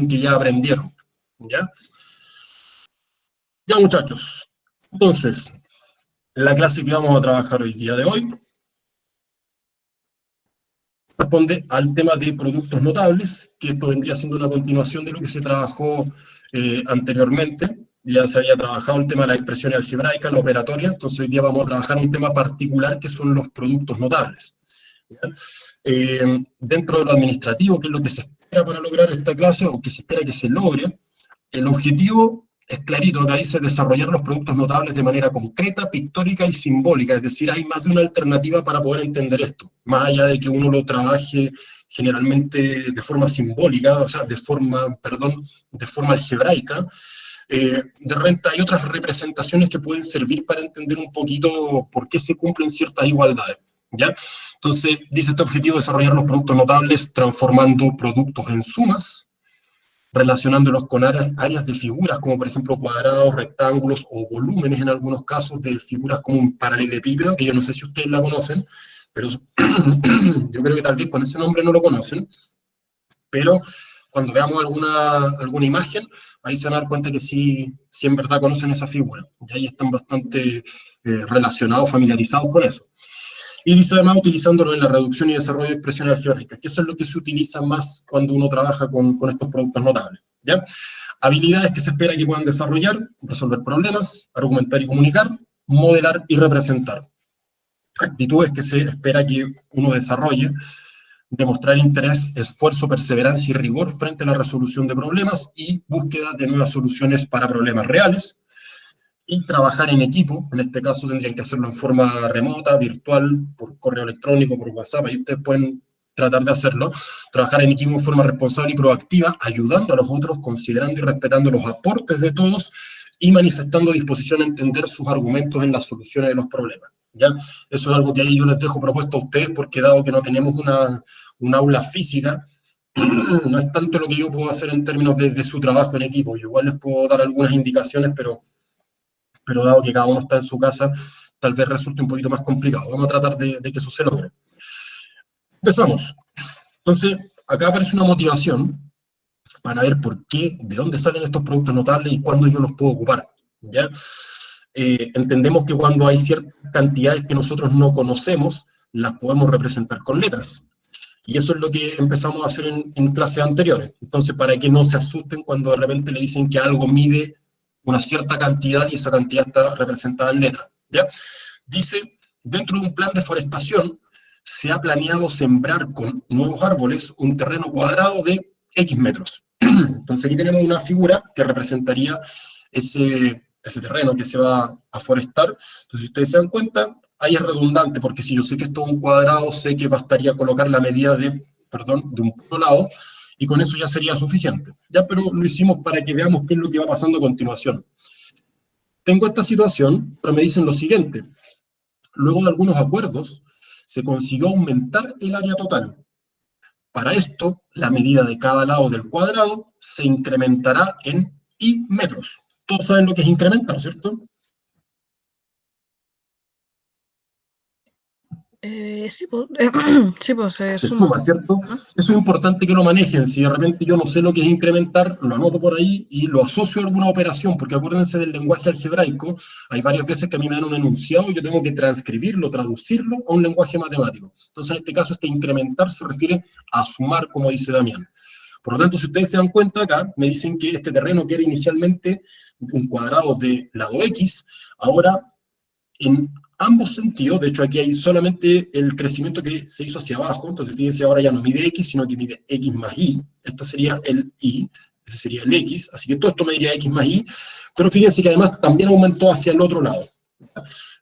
que ya aprendieron, ¿ya? Ya, muchachos, entonces, la clase que vamos a trabajar hoy día de hoy responde al tema de productos notables, que esto vendría siendo una continuación de lo que se trabajó anteriormente. Ya se había trabajado el tema de la expresión algebraica, la operatoria, entonces hoy día vamos a trabajar un tema particular que son los productos notables. Dentro de lo administrativo, que es lo que se espera para lograr esta clase, o que se espera que se logre, el objetivo es clarito, acá dice desarrollar los productos notables de manera concreta, pictórica y simbólica, es decir, hay más de una alternativa para poder entender esto, más allá de que uno lo trabaje generalmente de forma simbólica, o sea, de forma algebraica. De repente hay otras representaciones que pueden servir para entender un poquito por qué se cumplen ciertas igualdades, ¿ya? Entonces, dice este objetivo, desarrollar los productos notables transformando productos en sumas, relacionándolos con áreas de figuras, como por ejemplo cuadrados, rectángulos o volúmenes en algunos casos de figuras como un paralelepípedo, que yo no sé si ustedes la conocen, pero yo creo que tal vez con ese nombre no lo conocen, pero cuando veamos alguna imagen, ahí se van a dar cuenta que sí en verdad conocen esa figura, y ahí están bastante relacionados, familiarizados con eso. Y dice además utilizándolo en la reducción y desarrollo de expresiones algebraicas, que eso es lo que se utiliza más cuando uno trabaja con estos productos notables, ¿ya? Habilidades que se espera que puedan desarrollar: resolver problemas, argumentar y comunicar, modelar y representar. Actitudes que se espera que uno desarrolle: demostrar interés, esfuerzo, perseverancia y rigor frente a la resolución de problemas y búsqueda de nuevas soluciones para problemas reales. Y trabajar en equipo, en este caso tendrían que hacerlo en forma remota, virtual, por correo electrónico, por WhatsApp, ahí ustedes pueden tratar de hacerlo. Trabajar en equipo en forma responsable y proactiva, ayudando a los otros, considerando y respetando los aportes de todos y manifestando disposición a entender sus argumentos en las soluciones de los problemas, ¿ya? Eso es algo que ahí yo les dejo propuesto a ustedes, porque dado que no tenemos un aula física, no es tanto lo que yo puedo hacer en términos de su trabajo en equipo. Yo igual les puedo dar algunas indicaciones, pero dado que cada uno está en su casa, tal vez resulte un poquito más complicado. Vamos a tratar de que eso se logre. Empezamos. Entonces, acá aparece una motivación para ver por qué, de dónde salen estos productos notables y cuándo yo los puedo ocupar, ¿ya? Entendemos que cuando hay ciertas cantidades que nosotros no conocemos, las podemos representar con letras. Y eso es lo que empezamos a hacer en clases anteriores. Entonces, para que no se asusten cuando de repente le dicen que algo mide una cierta cantidad y esa cantidad está representada en letras, ¿ya? Dice, dentro de un plan de forestación, se ha planeado sembrar con nuevos árboles un terreno cuadrado de X metros. Entonces aquí tenemos una figura que representaría ese terreno que se va a forestar. Entonces, si ustedes se dan cuenta, ahí es redundante, porque si yo sé que esto es un cuadrado, sé que bastaría colocar la medida de un puro lado, y con eso ya sería suficiente, ¿ya? Pero lo hicimos para que veamos qué es lo que va pasando a continuación. Tengo esta situación, pero me dicen lo siguiente: luego de algunos acuerdos, se consiguió aumentar el área total. Para esto, la medida de cada lado del cuadrado se incrementará en I metros. Todos saben lo que es incrementar, ¿cierto? Sí, pues, sí, pues se suma, ¿cierto? ¿no? Eso es importante que lo manejen. Si de repente yo no sé lo que es incrementar, lo anoto por ahí y lo asocio a alguna operación, porque acuérdense del lenguaje algebraico, hay varias veces que a mí me dan un enunciado y yo tengo que transcribirlo, traducirlo a un lenguaje matemático. Entonces, en este caso, este incrementar se refiere a sumar, como dice Damián. Por lo tanto, si ustedes se dan cuenta acá, me dicen que este terreno que era inicialmente un cuadrado de lado X, ahora en ambos sentidos, de hecho aquí hay solamente el crecimiento que se hizo hacia abajo, entonces fíjense, ahora ya no mide X, sino que mide X más Y, este sería el Y, ese sería el X, así que todo esto mediría X más Y, pero fíjense que además también aumentó hacia el otro lado,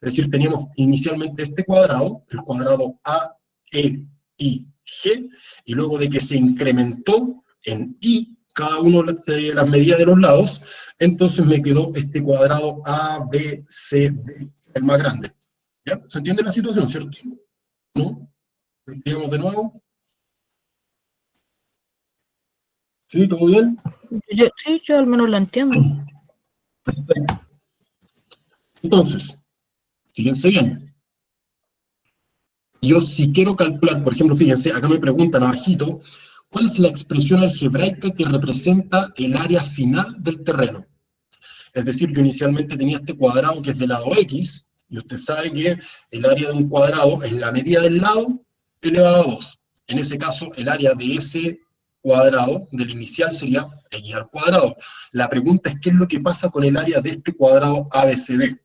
es decir, teníamos inicialmente este cuadrado, el cuadrado A, E, I, G, y luego de que se incrementó en Y, cada una de las medidas de los lados, entonces me quedó este cuadrado A, B, C, D, el más grande. ¿Ya? ¿Se entiende la situación, cierto? ¿No? Digamos de nuevo. ¿Sí? ¿Todo bien? Sí, yo al menos la entiendo. Perfecto. Entonces, fíjense bien. Yo si quiero calcular, por ejemplo, fíjense, acá me preguntan abajito, ¿Cuál es la expresión algebraica que representa el área final del terreno? Es decir, yo inicialmente tenía este cuadrado que es del lado X, y usted sabe que el área de un cuadrado es la medida del lado elevado a 2. En ese caso, el área de ese cuadrado, del inicial, sería X al cuadrado. La pregunta es, ¿qué es lo que pasa con el área de este cuadrado ABCD?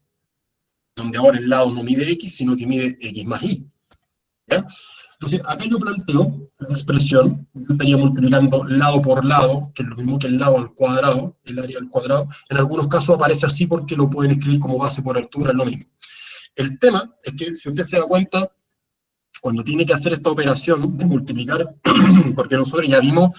Donde ahora el lado no mide X, sino que mide X más Y. ¿Ya? Entonces, acá yo planteo la expresión, yo estaría multiplicando lado por lado, que es lo mismo que el lado al cuadrado, el área al cuadrado. En algunos casos aparece así porque lo pueden escribir como base por altura, es lo mismo. El tema es que, si usted se da cuenta, cuando tiene que hacer esta operación de multiplicar, porque nosotros ya vimos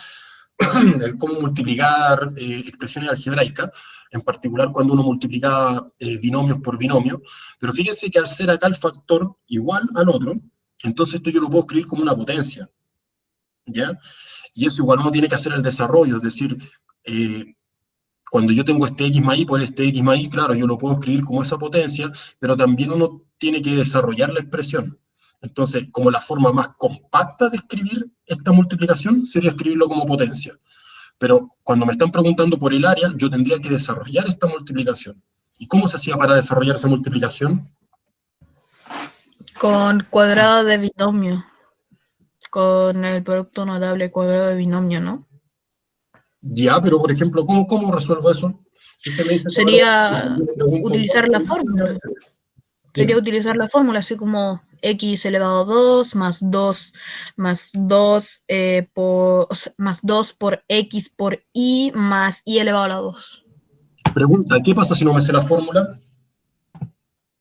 el cómo multiplicar expresiones algebraicas, en particular cuando uno multiplica binomios por binomio, pero fíjense que al ser acá el factor igual al otro, entonces esto yo lo puedo escribir como una potencia, ¿ya? Y eso igual uno tiene que hacer el desarrollo, es decir, cuando yo tengo este x más y por este x más y, claro, yo lo puedo escribir como esa potencia, pero también uno tiene que desarrollar la expresión. Entonces, como la forma más compacta de escribir esta multiplicación sería escribirlo como potencia. Pero cuando me están preguntando por el área, yo tendría que desarrollar esta multiplicación. ¿Y cómo se hacía para desarrollar esa multiplicación? Con cuadrado de binomio. Con el producto notable cuadrado de binomio, ¿no? Ya, pero por ejemplo, ¿cómo resuelvo eso? Si usted me dice, claro, Sería yo le pregunto, utilizar la fórmula. Sería utilizar la fórmula, así como x elevado a 2 más 2 más 2 por x por y más y elevado a la 2. pregunta, ¿qué pasa si no me sé la fórmula?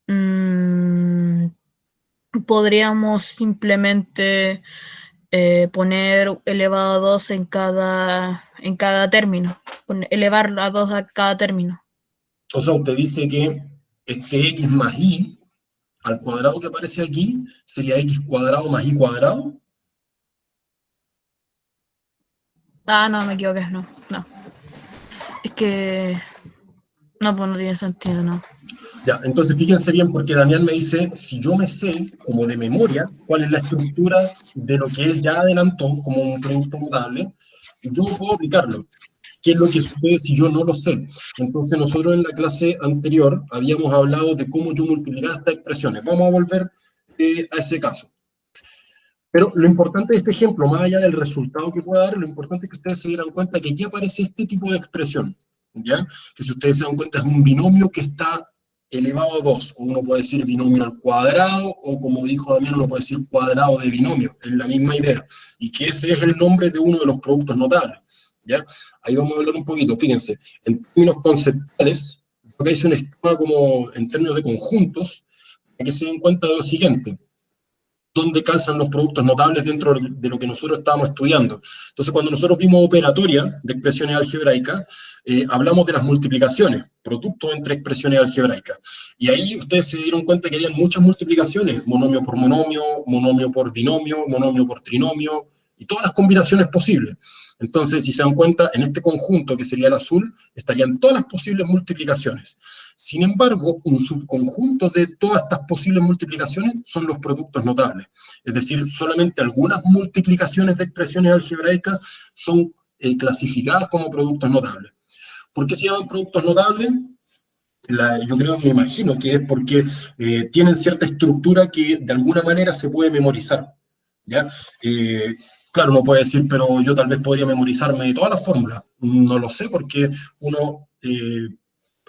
Mm, podríamos simplemente poner elevado a 2 en cada término, elevar a 2 a cada término. O sea, usted dice que este x más y al cuadrado que aparece aquí sería x cuadrado más y cuadrado. Ah, no, me equivoqué, no. Es que no, pues no tiene sentido, no. Ya, entonces fíjense bien, porque Daniel me dice, si yo me sé, como de memoria, cuál es la estructura de lo que él ya adelantó como un producto mutable, yo puedo aplicarlo. ¿Qué es lo que sucede si yo no lo sé? Entonces nosotros en la clase anterior habíamos hablado de cómo yo multiplicaba estas expresiones. Vamos a volver a ese caso. Pero lo importante de este ejemplo, más allá del resultado que pueda dar, lo importante es que ustedes se dieran cuenta que aquí aparece este tipo de expresión, ¿ya? Que si ustedes se dan cuenta es un binomio que está elevado a 2, o uno puede decir binomio al cuadrado, o como dijo Damián, uno puede decir cuadrado de binomio, es la misma idea, y que ese es el nombre de uno de los productos notables, ¿ya? Ahí vamos a hablar un poquito, fíjense, en términos conceptuales, acá hice un esquema como en términos de conjuntos, para que se den cuenta de lo siguiente: dónde calzan los productos notables dentro de lo que nosotros estábamos estudiando. Entonces, cuando nosotros vimos operatoria de expresiones algebraicas, hablamos de las multiplicaciones, productos entre expresiones algebraicas. Y ahí ustedes se dieron cuenta que había muchas multiplicaciones, monomio por monomio, monomio por binomio, monomio por trinomio, y todas las combinaciones posibles. Entonces, si se dan cuenta, en este conjunto, que sería el azul, estarían todas las posibles multiplicaciones. Sin embargo, un subconjunto de todas estas posibles multiplicaciones son los productos notables. Es decir, solamente algunas multiplicaciones de expresiones algebraicas son clasificadas como productos notables. ¿Por qué se llaman productos notables? Yo creo, me imagino que es porque tienen cierta estructura que de alguna manera se puede memorizar, ¿ya? Claro, uno puede decir, pero yo tal vez podría memorizarme todas las fórmulas. No lo sé, porque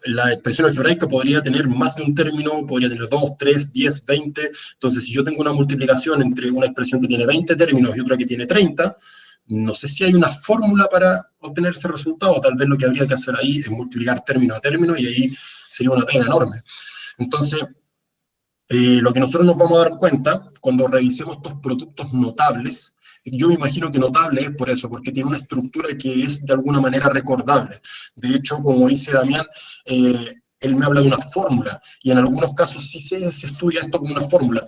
la expresión algebraica podría tener más de un término, podría tener 2, 3, 10, 20. Entonces, si yo tengo una multiplicación entre una expresión que tiene 20 términos y otra que tiene 30, no sé si hay una fórmula para obtener ese resultado. Tal vez lo que habría que hacer ahí es multiplicar término a término y ahí sería una pega enorme. Entonces, lo que nosotros nos vamos a dar cuenta cuando revisemos estos productos notables, yo me imagino que notable es por eso, porque tiene una estructura que es de alguna manera recordable. De hecho, como dice Damián, él me habla de una fórmula, y en algunos casos sí se estudia esto como una fórmula.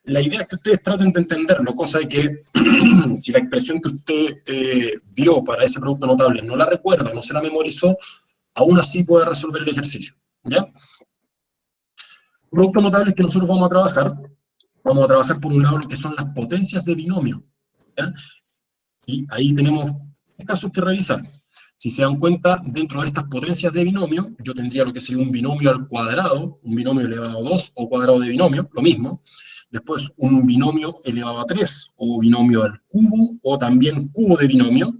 La idea es que ustedes traten de entenderlo, cosa de que si la expresión que usted vio para ese producto notable no la recuerda, no se la memorizó, aún así puede resolver el ejercicio, ¿ya? Productos notables que nosotros vamos a trabajar por un lado lo que son las potencias de binomio, ¿ya? Y ahí tenemos casos que revisar. Si se dan cuenta, dentro de estas potencias de binomio, yo tendría lo que sería un binomio al cuadrado, un binomio elevado a 2 o cuadrado de binomio, lo mismo. Después un binomio elevado a 3 o binomio al cubo o también cubo de binomio.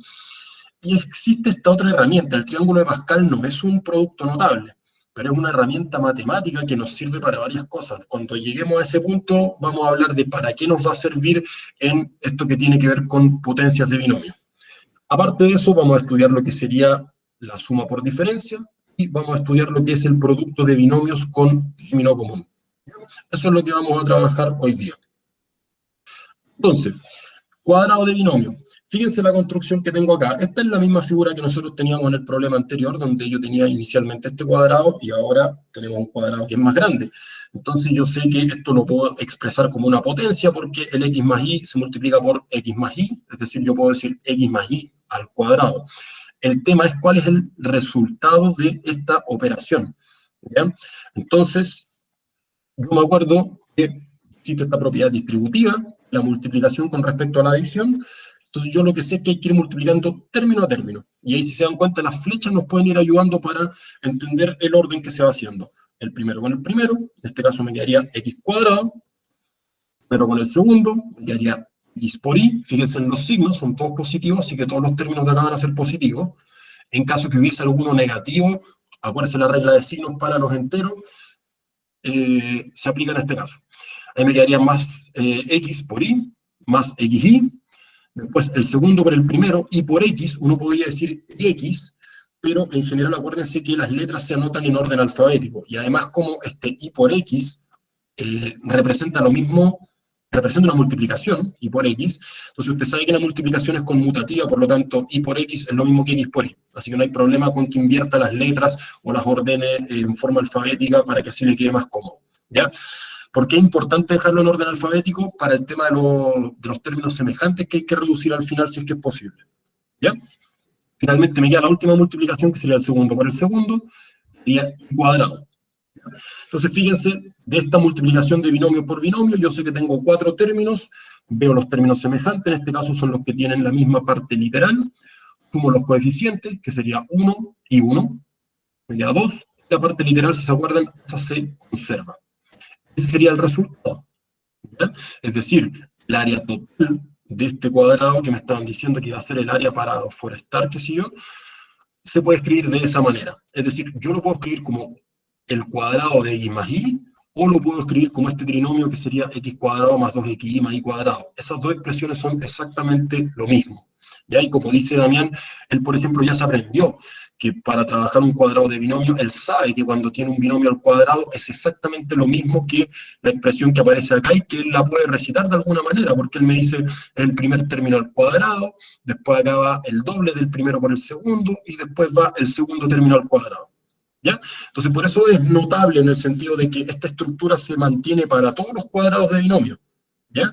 Y existe esta otra herramienta, el triángulo de Pascal no es un producto notable, pero es una herramienta matemática que nos sirve para varias cosas. Cuando lleguemos a ese punto, vamos a hablar de para qué nos va a servir en esto que tiene que ver con potencias de binomio. Aparte de eso, vamos a estudiar lo que sería la suma por diferencia y vamos a estudiar lo que es el producto de binomios con término común. Eso es lo que vamos a trabajar hoy día. Entonces, cuadrado de binomio. Fíjense la construcción que tengo acá. Esta es la misma figura que nosotros teníamos en el problema anterior, donde yo tenía inicialmente este cuadrado y ahora tenemos un cuadrado que es más grande. Entonces yo sé que esto lo puedo expresar como una potencia porque el x más y se multiplica por x más y, es decir, yo puedo decir x más y al cuadrado. El tema es cuál es el resultado de esta operación. ¿Ya? Entonces, yo me acuerdo que existe esta propiedad distributiva, la multiplicación con respecto a la adición. Entonces yo lo que sé es que hay que ir multiplicando término a término. Y ahí, si se dan cuenta, las flechas nos pueden ir ayudando para entender el orden que se va haciendo. El primero con el primero, en este caso me quedaría x cuadrado, pero con el segundo me quedaría x por y. Fíjense en los signos, son todos positivos, así que todos los términos de acá van a ser positivos. En caso que hubiese alguno negativo, acuérdense la regla de signos para los enteros, se aplica en este caso. Ahí me quedaría más x por y, más xy. Después el segundo por el primero, y por x, uno podría decir x, pero en general acuérdense que las letras se anotan en orden alfabético, y además como este y por x representa lo mismo, representa una multiplicación, y por x, entonces usted sabe que la multiplicación es conmutativa, por lo tanto, y por x es lo mismo que x por y, así que no hay problema con que invierta las letras o las ordene en forma alfabética para que así le quede más cómodo, ¿ya? ¿Por qué es importante dejarlo en orden alfabético? Para el tema de los términos semejantes que hay que reducir al final si es que es posible. ¿Ya? Finalmente me queda la última multiplicación, que sería el segundo por el segundo, sería y cuadrado. Entonces fíjense, de esta multiplicación de binomio por binomio, yo sé que tengo 4 términos, veo los términos semejantes, en este caso son los que tienen la misma parte literal, sumo los coeficientes, que sería 1 y 1, me queda 2, la parte literal, si se acuerdan, esa se conserva. Ese sería el resultado. ¿Ya? Es decir, el área total de este cuadrado que me estaban diciendo que iba a ser el área para forestar, qué sé yo, se puede escribir de esa manera. Es decir, yo lo puedo escribir como el cuadrado de x más y, o lo puedo escribir como este trinomio que sería x cuadrado más 2xy más y cuadrado. Esas dos expresiones son exactamente lo mismo. ¿Ya? Y como dice Damián, él, por ejemplo, ya se aprendió que para trabajar un cuadrado de binomio, él sabe que cuando tiene un binomio al cuadrado es exactamente lo mismo que la expresión que aparece acá y que él la puede recitar de alguna manera, porque él me dice el primer término al cuadrado, después acá va el doble del primero por el segundo y después va el segundo término al cuadrado. ¿Ya? Entonces, por eso es notable en el sentido de que esta estructura se mantiene para todos los cuadrados de binomio. ¿Ya?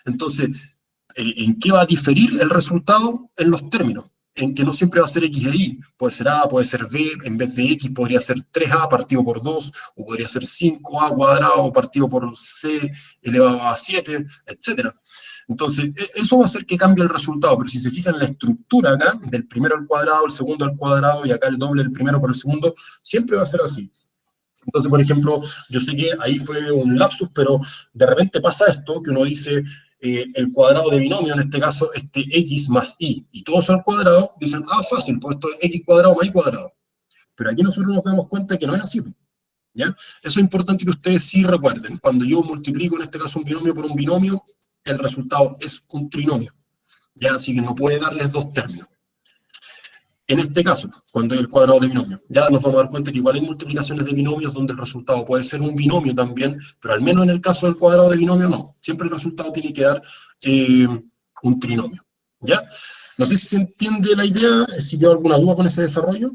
Entonces, ¿en qué va a diferir el resultado? En los términos, en que no siempre va a ser x e y, puede ser a, puede ser b, en vez de x podría ser 3a partido por 2, o podría ser 5a cuadrado partido por c elevado a 7, etc. Entonces, eso va a hacer que cambie el resultado, pero si se fijan en la estructura acá, del primero al cuadrado, el segundo al cuadrado, y acá el doble del primero por el segundo, siempre va a ser así. Entonces, por ejemplo, yo sé que ahí fue un lapsus, pero de repente pasa esto, que uno dice el cuadrado de binomio, en este caso, x más y todo eso al cuadrado, dicen, ah, fácil, pues esto es x cuadrado más y cuadrado. Pero aquí nosotros nos damos cuenta que no es así, ¿ya? Eso es importante que ustedes sí recuerden. Cuando yo multiplico, en este caso, un binomio por un binomio, el resultado es un trinomio, ¿ya? Así que no puede darles dos términos. En este caso, cuando hay el cuadrado de binomio, ya nos vamos a dar cuenta que igual hay multiplicaciones de binomios donde el resultado puede ser un binomio también, pero al menos en el caso del cuadrado de binomio no. Siempre el resultado tiene que dar un trinomio, ¿ya? No sé si se entiende la idea, si quedó alguna duda con ese desarrollo.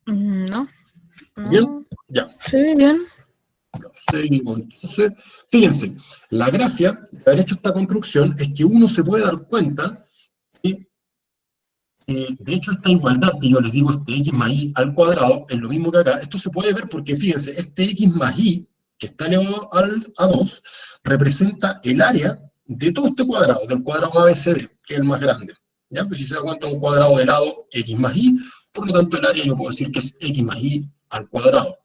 No. ¿Bien? Ya. Sí, bien. Seguimos. Entonces, fíjense, la gracia de haber hecho esta construcción es que uno se puede dar cuenta que de hecho, esta igualdad que yo les digo, este x más y al cuadrado, es lo mismo que acá. Esto se puede ver porque, fíjense, este x más y, que está elevado a 2, representa el área de todo este cuadrado, del cuadrado ABCD, que es el más grande. ¿Ya? Pues si se da cuenta, un cuadrado de lado x más y, por lo tanto el área yo puedo decir que es x más y al cuadrado,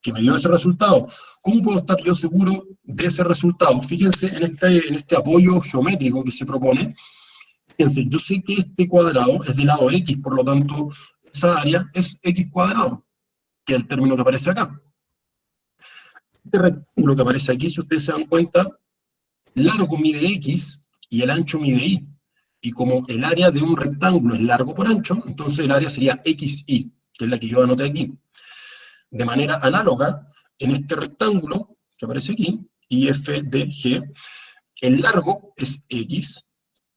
que me dio ese resultado. ¿Cómo puedo estar yo seguro de ese resultado? Fíjense en este apoyo geométrico que se propone. Fíjense, yo sé que este cuadrado es de lado x, por lo tanto esa área es x cuadrado, que es el término que aparece acá. Este rectángulo que aparece aquí, si ustedes se dan cuenta, el largo mide x y el ancho mide y. Y como el área de un rectángulo es largo por ancho, entonces el área sería xy, que es la que yo anoté aquí. De manera análoga, en este rectángulo que aparece aquí, IFDG, el largo es x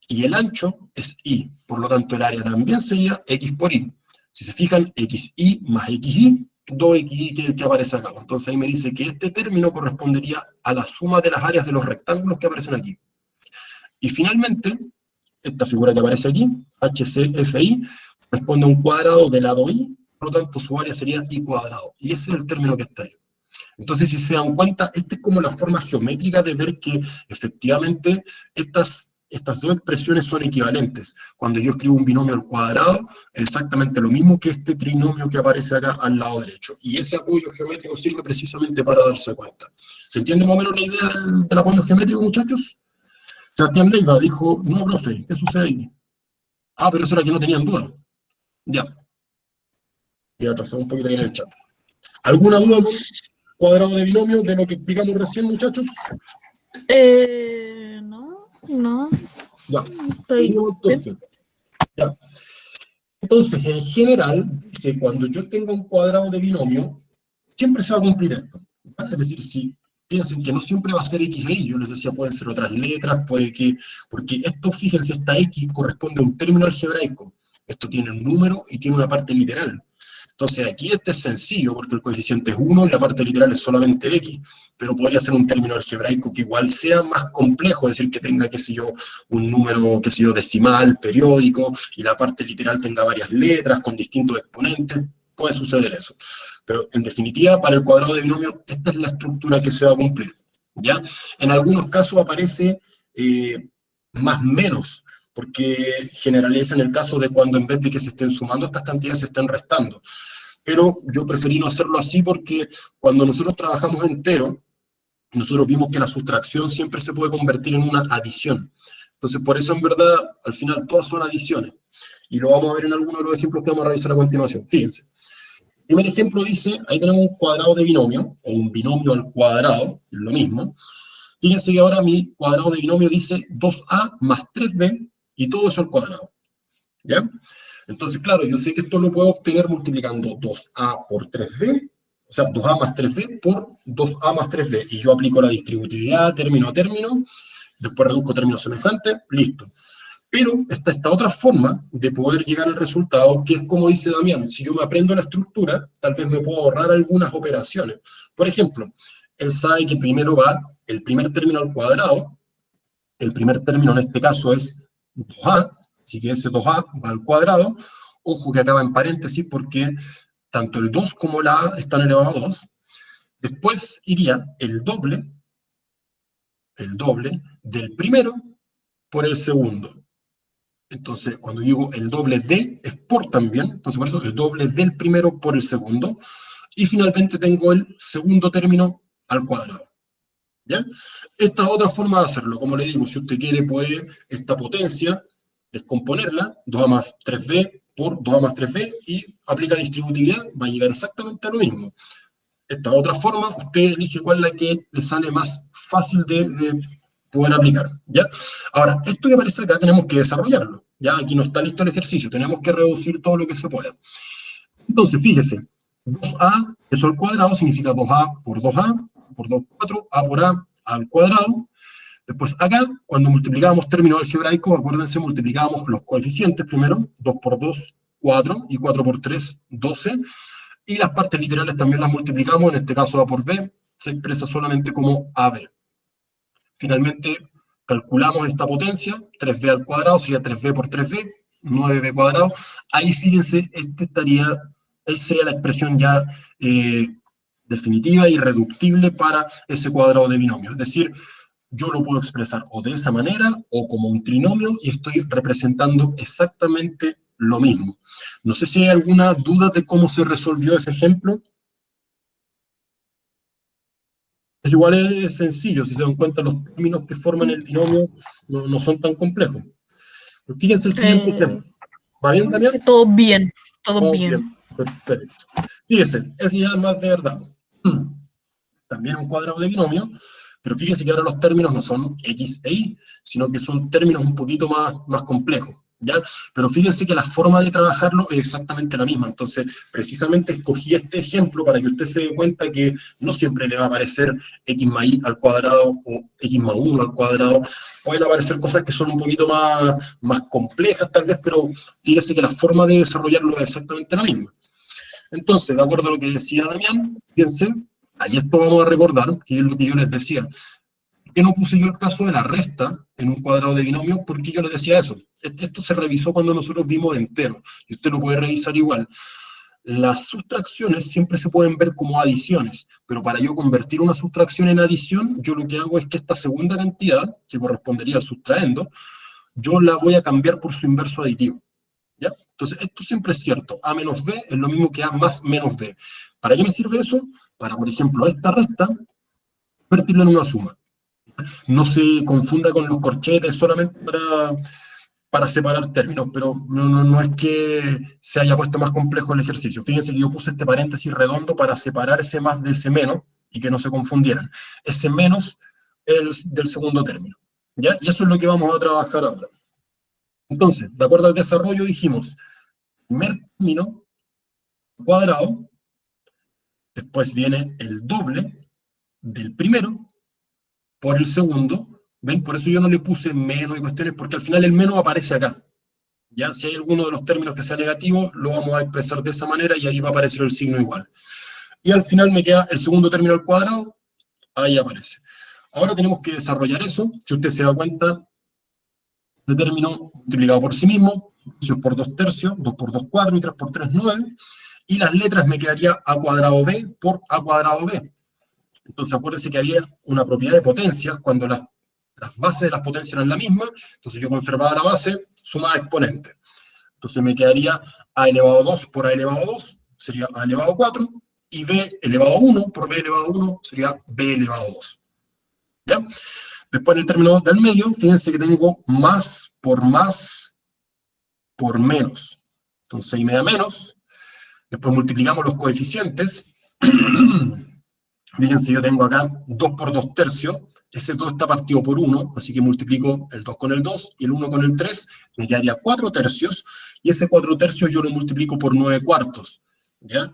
y el ancho es y. Por lo tanto, el área también sería x por y. Si se fijan, xy más xy, 2xy, que es el que aparece acá. Entonces ahí me dice que este término correspondería a la suma de las áreas de los rectángulos que aparecen aquí. Y finalmente, esta figura que aparece aquí, HCFI, corresponde a un cuadrado de lado y, por lo tanto su área sería y cuadrado. Y ese es el término que está ahí. Entonces, si se dan cuenta, esta es como la forma geométrica de ver que efectivamente estas dos expresiones son equivalentes. Cuando yo escribo un binomio al cuadrado, es exactamente lo mismo que este trinomio que aparece acá al lado derecho. Y ese apoyo geométrico sirve precisamente para darse cuenta. ¿Se entiende más o menos la idea del apoyo geométrico, muchachos? Sebastián Leiva dijo, no, profe, ¿qué sucede ahí? Ah, pero eso era que no tenían duda. Ya. Ya atrasamos un poquito ahí en el chat. ¿Alguna duda con cuadrado de binomio de lo que explicamos recién, muchachos? No. Ya. Seguimos entonces. Ya. Entonces, en general, dice, cuando yo tenga un cuadrado de binomio, siempre se va a cumplir esto. ¿Vale? Es decir, si piensen que no siempre va a ser x e y, yo les decía, pueden ser otras letras, puede que, porque esto, fíjense, esta x corresponde a un término algebraico. Esto tiene un número y tiene una parte literal. Entonces aquí este es sencillo, porque el coeficiente es 1 y la parte literal es solamente x, pero podría ser un término algebraico que igual sea más complejo, es decir, que tenga, qué sé yo, un número, qué sé yo, decimal, periódico, y la parte literal tenga varias letras con distintos exponentes, puede suceder eso. Pero en definitiva, para el cuadrado de binomio, esta es la estructura que se va a cumplir, ¿ya? En algunos casos aparece más menos, porque generaliza en el caso de cuando en vez de que se estén sumando estas cantidades se estén restando. Pero yo preferí no hacerlo así porque cuando nosotros trabajamos entero, nosotros vimos que la sustracción siempre se puede convertir en una adición. Entonces, por eso en verdad, al final todas son adiciones. Y lo vamos a ver en algunos de los ejemplos que vamos a revisar a continuación. Fíjense. El primer ejemplo dice, ahí tenemos un cuadrado de binomio, o un binomio al cuadrado, es lo mismo. Fíjense que ahora mi cuadrado de binomio dice 2a más 3b, y todo eso al cuadrado. ¿Ya? Entonces, claro, yo sé que esto lo puedo obtener multiplicando 2a por 3b, o sea, 2a más 3b por 2a más 3b, y yo aplico la distributividad término a término, después reduzco términos semejantes, listo. Pero está esta otra forma de poder llegar al resultado, que es como dice Damián, si yo me aprendo la estructura, tal vez me puedo ahorrar algunas operaciones. Por ejemplo, él sabe que primero va el primer término al cuadrado, el primer término en este caso es 2a, así que ese 2a va al cuadrado. Ojo que acaba en paréntesis porque tanto el 2 como la a están elevados a 2. Después iría el doble del primero por el segundo. Entonces, cuando digo el doble de, es por también, entonces por eso el doble del primero por el segundo. Y finalmente tengo el segundo término al cuadrado. ¿Ya? Esta es otra forma de hacerlo. Como le digo, si usted quiere, puede esta potencia descomponerla, 2a más 3b por 2a más 3b, y aplica distributividad, va a llegar exactamente a lo mismo. Esta otra forma, usted elige cuál es la que le sale más fácil de poder aplicar. ¿Ya? Ahora, esto que aparece acá tenemos que desarrollarlo. Ya aquí no está listo el ejercicio, tenemos que reducir todo lo que se pueda. Entonces, fíjese, 2a, eso al cuadrado significa 2a por 2a, por 2, 4, a por a al cuadrado. Después acá, cuando multiplicábamos términos algebraicos, acuérdense, multiplicábamos los coeficientes primero, 2 por 2, 4, y 4 por 3, 12, y las partes literales también las multiplicamos, en este caso a por b, se expresa solamente como ab. Finalmente, calculamos esta potencia, 3b al cuadrado sería 3b por 3b, 9b cuadrado. Ahí fíjense, esa sería la expresión ya definitiva y irreductible para ese cuadrado de binomio. Es decir, yo lo puedo expresar o de esa manera o como un trinomio y estoy representando exactamente lo mismo. No sé si hay alguna duda de cómo se resolvió ese ejemplo. Es igual, es sencillo, si se dan cuenta los términos que forman el binomio no son tan complejos. Pero fíjense el siguiente ejemplo. ¿Va bien, Damián? Todo bien, todo Vamos bien. bien, perfecto. Fíjense, ese ya es más de verdad. También un cuadrado de binomio, pero fíjense que ahora los términos no son X e Y, sino que son términos un poquito más complejos, ¿ya? Pero fíjense que la forma de trabajarlo es exactamente la misma, entonces precisamente escogí este ejemplo para que usted se dé cuenta que no siempre le va a aparecer X más Y al cuadrado o X más 1 al cuadrado, pueden aparecer cosas que son un poquito más complejas tal vez, pero fíjense que la forma de desarrollarlo es exactamente la misma. Entonces, de acuerdo a lo que decía Damián, fíjense, ahí esto vamos a recordar, que es lo que yo les decía. ¿Por qué no puse yo el caso de la resta en un cuadrado de binomio? Porque yo les decía eso. Esto se revisó cuando nosotros vimos entero, y usted lo puede revisar igual. Las sustracciones siempre se pueden ver como adiciones, pero para yo convertir una sustracción en adición, yo lo que hago es que esta segunda cantidad, que correspondería al sustraendo, yo la voy a cambiar por su inverso aditivo. ¿Ya? Entonces, esto siempre es cierto. A menos B es lo mismo que A más menos B. ¿Para qué me sirve eso? Para, por ejemplo, esta resta, convertirla en una suma. No se confunda con los corchetes solamente para separar términos, pero no es que se haya puesto más complejo el ejercicio. Fíjense que yo puse este paréntesis redondo para separar ese más de ese menos y que no se confundieran. Ese menos es del segundo término. ¿Ya? Y eso es lo que vamos a trabajar ahora. Entonces, de acuerdo al desarrollo, dijimos, primer término cuadrado, después viene el doble del primero por el segundo, ¿ven? Por eso yo no le puse menos y cuestiones, porque al final el menos aparece acá. Ya, si hay alguno de los términos que sea negativo, lo vamos a expresar de esa manera y ahí va a aparecer el signo igual. Y al final me queda el segundo término al cuadrado, ahí aparece. Ahora tenemos que desarrollar eso. Si usted se da cuenta, este término multiplicado por sí mismo, tercios por 2 tercios, 2 por 2, 4 y 3 por 3, 9. Y las letras me quedaría a cuadrado b por a cuadrado b. Entonces acuérdense que había una propiedad de potencias cuando las bases de las potencias eran la misma, entonces yo conservaba la base, sumaba exponente. Entonces me quedaría a elevado a 2 por a elevado a 2, sería a elevado a 4, y b elevado a 1 por b elevado a 1 sería b elevado a 2. ¿Ya? Después en el término del medio, fíjense que tengo más por menos. Entonces 6 me da menos. Después multiplicamos los coeficientes. Fíjense, yo tengo acá 2 por 2 tercios. Ese 2 está partido por 1, así que multiplico el 2 con el 2 y el 1 con el 3. Me quedaría 4 tercios. Y ese 4 tercios yo lo multiplico por 9 cuartos. ¿Ya?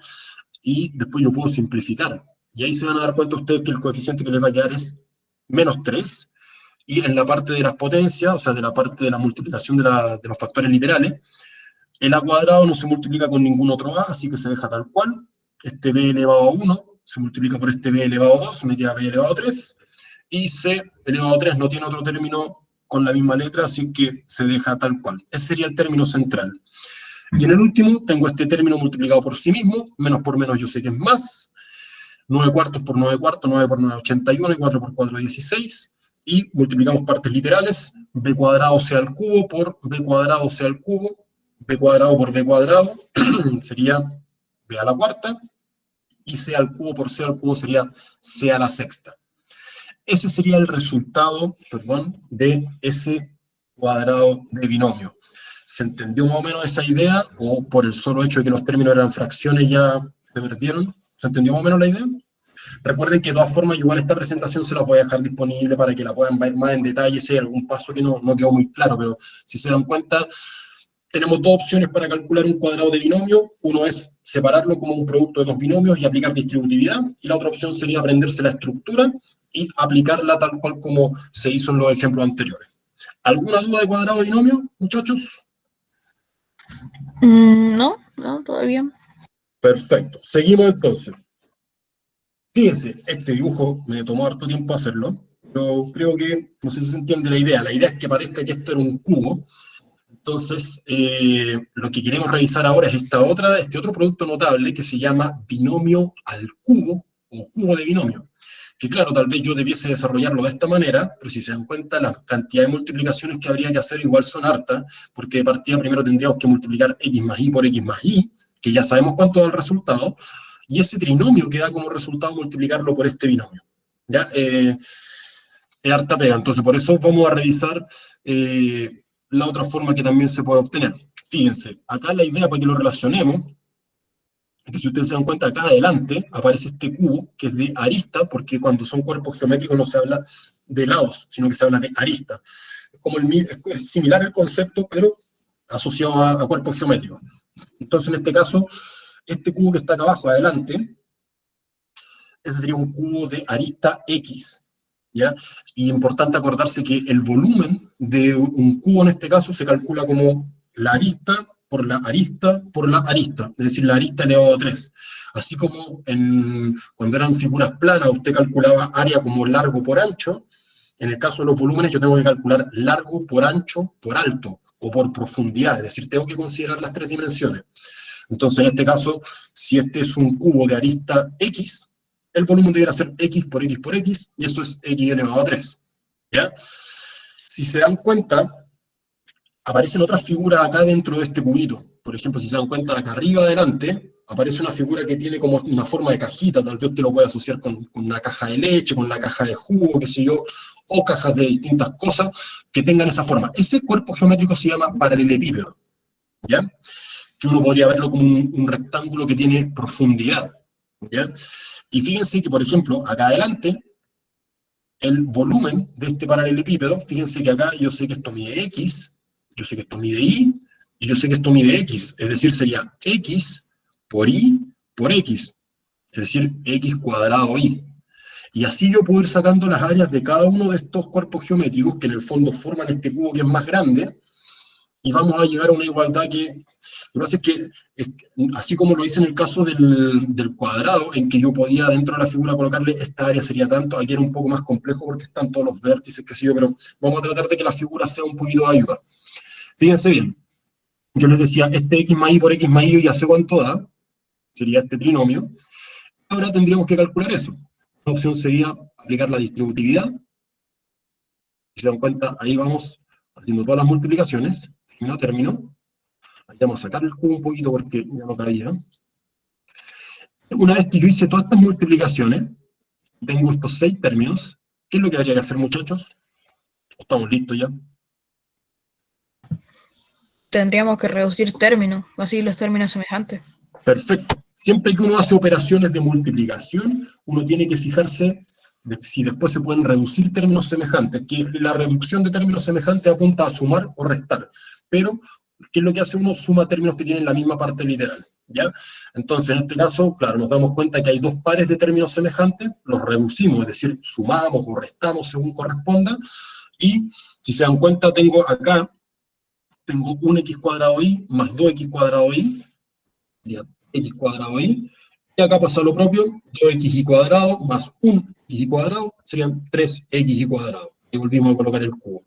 Y después yo puedo simplificar. Y ahí se van a dar cuenta ustedes que el coeficiente que les va a quedar es menos 3. Y en la parte de las potencias, o sea, de la parte de la multiplicación de los factores literales, el a cuadrado no se multiplica con ningún otro a, así que se deja tal cual. Este b elevado a 1 se multiplica por este b elevado a 2, me queda b elevado a 3. Y c elevado a 3 no tiene otro término con la misma letra, así que se deja tal cual. Ese sería el término central. Y en el último tengo este término multiplicado por sí mismo, menos por menos yo sé que es más. 9 cuartos por 9 cuartos, 9 por 9, 81, y 4 por 4, 16. Y multiplicamos partes literales, b cuadrado c al cubo por b cuadrado c al cubo, b cuadrado por b cuadrado, sería b a la cuarta, y c al cubo por c al cubo sería c a la sexta. Ese sería el resultado, perdón, de ese cuadrado de binomio. ¿Se entendió más o menos esa idea? ¿O por el solo hecho de que los términos eran fracciones ya se perdieron? ¿Se entendió más o menos la idea? Recuerden que de todas formas, igual esta presentación se las voy a dejar disponible para que la puedan ver más en detalle si hay algún paso que no quedó muy claro, pero si se dan cuenta, tenemos dos opciones para calcular un cuadrado de binomio. Uno es separarlo como un producto de dos binomios y aplicar distributividad, y la otra opción sería aprenderse la estructura y aplicarla tal cual como se hizo en los ejemplos anteriores. ¿Alguna duda de cuadrado de binomio, muchachos? No, todavía. Perfecto, seguimos entonces. Fíjense, este dibujo me tomó harto tiempo hacerlo, pero creo que, no sé si se entiende la idea. La idea es que parezca que esto era un cubo. Entonces, lo que queremos revisar ahora es este otro producto notable que se llama binomio al cubo, o cubo de binomio, que claro, tal vez yo debiese desarrollarlo de esta manera, pero si se dan cuenta, la cantidad de multiplicaciones que habría que hacer igual son hartas, porque de partida primero tendríamos que multiplicar x más y por x más y, que ya sabemos cuánto da el resultado, y ese trinomio que da como resultado multiplicarlo por este binomio. ¿Ya? Es harta pega, entonces por eso vamos a revisar la otra forma que también se puede obtener. Fíjense, acá la idea para que lo relacionemos es que si ustedes se dan cuenta, acá adelante aparece este cubo que es de arista, porque cuando son cuerpos geométricos no se habla de lados, sino que se habla de arista. Es similar el concepto, pero asociado a cuerpos geométricos. Entonces, en este caso, este cubo que está acá abajo, adelante, ese sería un cubo de arista X, ¿ya? Y importante acordarse que el volumen de un cubo, en este caso, se calcula como la arista por la arista por la arista, es decir, la arista elevado a 3. Así como cuando eran figuras planas, usted calculaba área como largo por ancho, en el caso de los volúmenes yo tengo que calcular largo por ancho por alto, o por profundidad, es decir, tengo que considerar las tres dimensiones. Entonces, en este caso, si este es un cubo de arista X, el volumen debería ser X por X por X, y eso es X elevado a 3. ¿Ya? Si se dan cuenta, aparecen otras figuras acá dentro de este cubito. Por ejemplo, si se dan cuenta, acá arriba adelante, aparece una figura que tiene como una forma de cajita, tal vez usted lo pueda asociar con una caja de leche, con la caja de jugo, qué sé yo, o cajas de distintas cosas que tengan esa forma. Ese cuerpo geométrico se llama paralelepípedo, ¿ya? Que uno podría verlo como un rectángulo que tiene profundidad, ¿ya? Y fíjense que, por ejemplo, acá adelante, el volumen de este paralelepípedo, fíjense que acá yo sé que esto mide X, yo sé que esto mide Y, y yo sé que esto mide X, es decir, sería X por Y por X, es decir, X cuadrado Y. Y así yo puedo ir sacando las áreas de cada uno de estos cuerpos geométricos que en el fondo forman este cubo que es más grande, y vamos a llegar a una igualdad que, lo que pasa es que, así como lo hice en el caso del cuadrado, en que yo podía dentro de la figura colocarle esta área sería tanto, aquí era un poco más complejo porque están todos los vértices, qué sé yo, pero vamos a tratar de que la figura sea un poquito de ayuda. Fíjense bien, yo les decía, este x más y por x más y yo ya sé cuánto da, sería este trinomio. Ahora tendríamos que calcular eso. Una opción sería aplicar la distributividad. Si se dan cuenta, ahí vamos haciendo todas las multiplicaciones, término a término. Ahí vamos a sacar el cubo un poquito porque ya no cabía. Una vez que yo hice todas estas multiplicaciones, tengo estos 6 términos. ¿Qué es lo que habría que hacer, muchachos? Estamos listos ya. Tendríamos que reducir términos, así los términos semejantes. Perfecto. Siempre que uno hace operaciones de multiplicación, uno tiene que fijarse de si después se pueden reducir términos semejantes, que la reducción de términos semejantes apunta a sumar o restar, pero ¿qué es lo que hace uno? Suma términos que tienen la misma parte literal, ¿ya? Entonces, en este caso, claro, nos damos cuenta que hay dos pares de términos semejantes, los reducimos, es decir, sumamos o restamos según corresponda, y si se dan cuenta, tengo un x cuadrado y más 2x cuadrado y, sería x cuadrado y, y acá pasa lo propio, 2x cuadrado más 1x cuadrado, serían 3x cuadrado, y volvimos a colocar el cubo.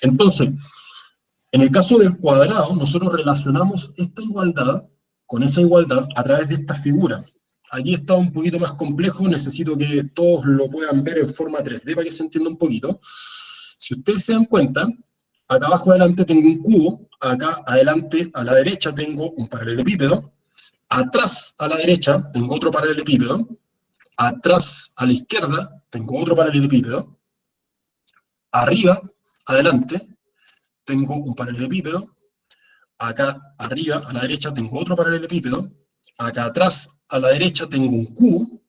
Entonces, en el caso del cuadrado, nosotros relacionamos esta igualdad con esa igualdad a través de esta figura. Aquí está un poquito más complejo, necesito que todos lo puedan ver en forma 3D para que se entienda un poquito. Si ustedes se dan cuenta, acá abajo adelante tengo un cubo, acá adelante a la derecha tengo un paralelepípedo, atrás a la derecha tengo otro paralelepípedo, atrás a la izquierda tengo otro paralelepípedo, arriba, adelante, tengo un paralelepípedo, acá arriba a la derecha tengo otro paralelepípedo, acá atrás a la derecha tengo un cubo,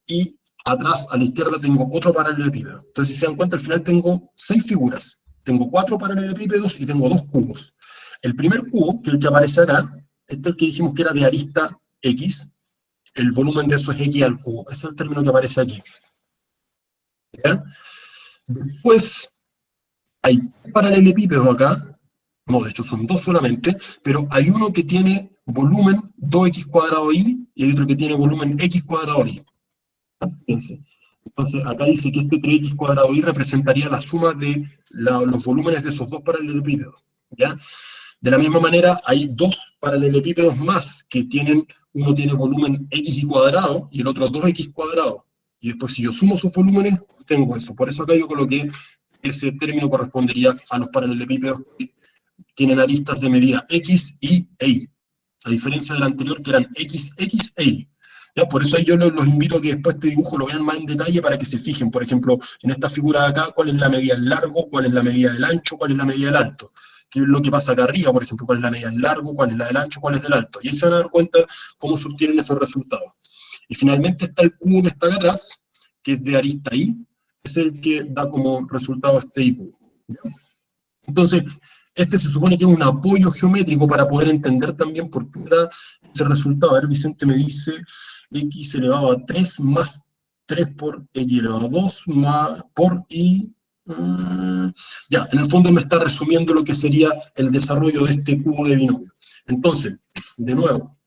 y atrás a la izquierda tengo otro paralelepípedo. Entonces, si se dan cuenta, al final tengo 6 figuras. Tengo 4 paralelepípedos y tengo 2 cubos. El primer cubo, que es el que aparece acá, este es el que dijimos que era de arista X. El volumen de eso es X al cubo. Ese es el término que aparece aquí. ¿Ya? Después, hay paralelepípedos acá. No, de hecho son 2 solamente, pero hay uno que tiene volumen 2x cuadrado y hay otro que tiene volumen x cuadrado y. Fíjense. Entonces, acá dice que este 3x cuadrado y representaría la suma de los volúmenes de esos dos paralelepípedos, ¿ya? De la misma manera, hay 2 paralelepípedos más que uno tiene volumen x cuadrado y el otro 2x cuadrado. y después si yo sumo sus volúmenes, tengo eso. Por eso acá yo coloqué ese término correspondería a los paralelepípedos que tienen aristas de medida X y Y, a diferencia del anterior que eran X, X e Y. ¿Ya? Por eso ahí yo los invito a que después este dibujo lo vean más en detalle para que se fijen, por ejemplo, en esta figura de acá, cuál es la medida del largo, cuál es la medida del ancho, cuál es la medida del alto. ¿Qué es lo que pasa acá arriba, por ejemplo? ¿Cuál es la medida del largo, cuál es la del ancho, cuál es del alto? Y ahí se van a dar cuenta cómo se obtienen esos resultados. Y finalmente está el cubo que está acá atrás, que es de arista Y, es el que da como resultado este I cubo. Entonces, este se supone que es un apoyo geométrico para poder entender también por qué da ese resultado. A ver, Vicente me dice x elevado a 3 más 3 por x elevado a 2 más por y... ya, en el fondo me está resumiendo lo que sería el desarrollo de este cubo de binomio. Entonces, de nuevo,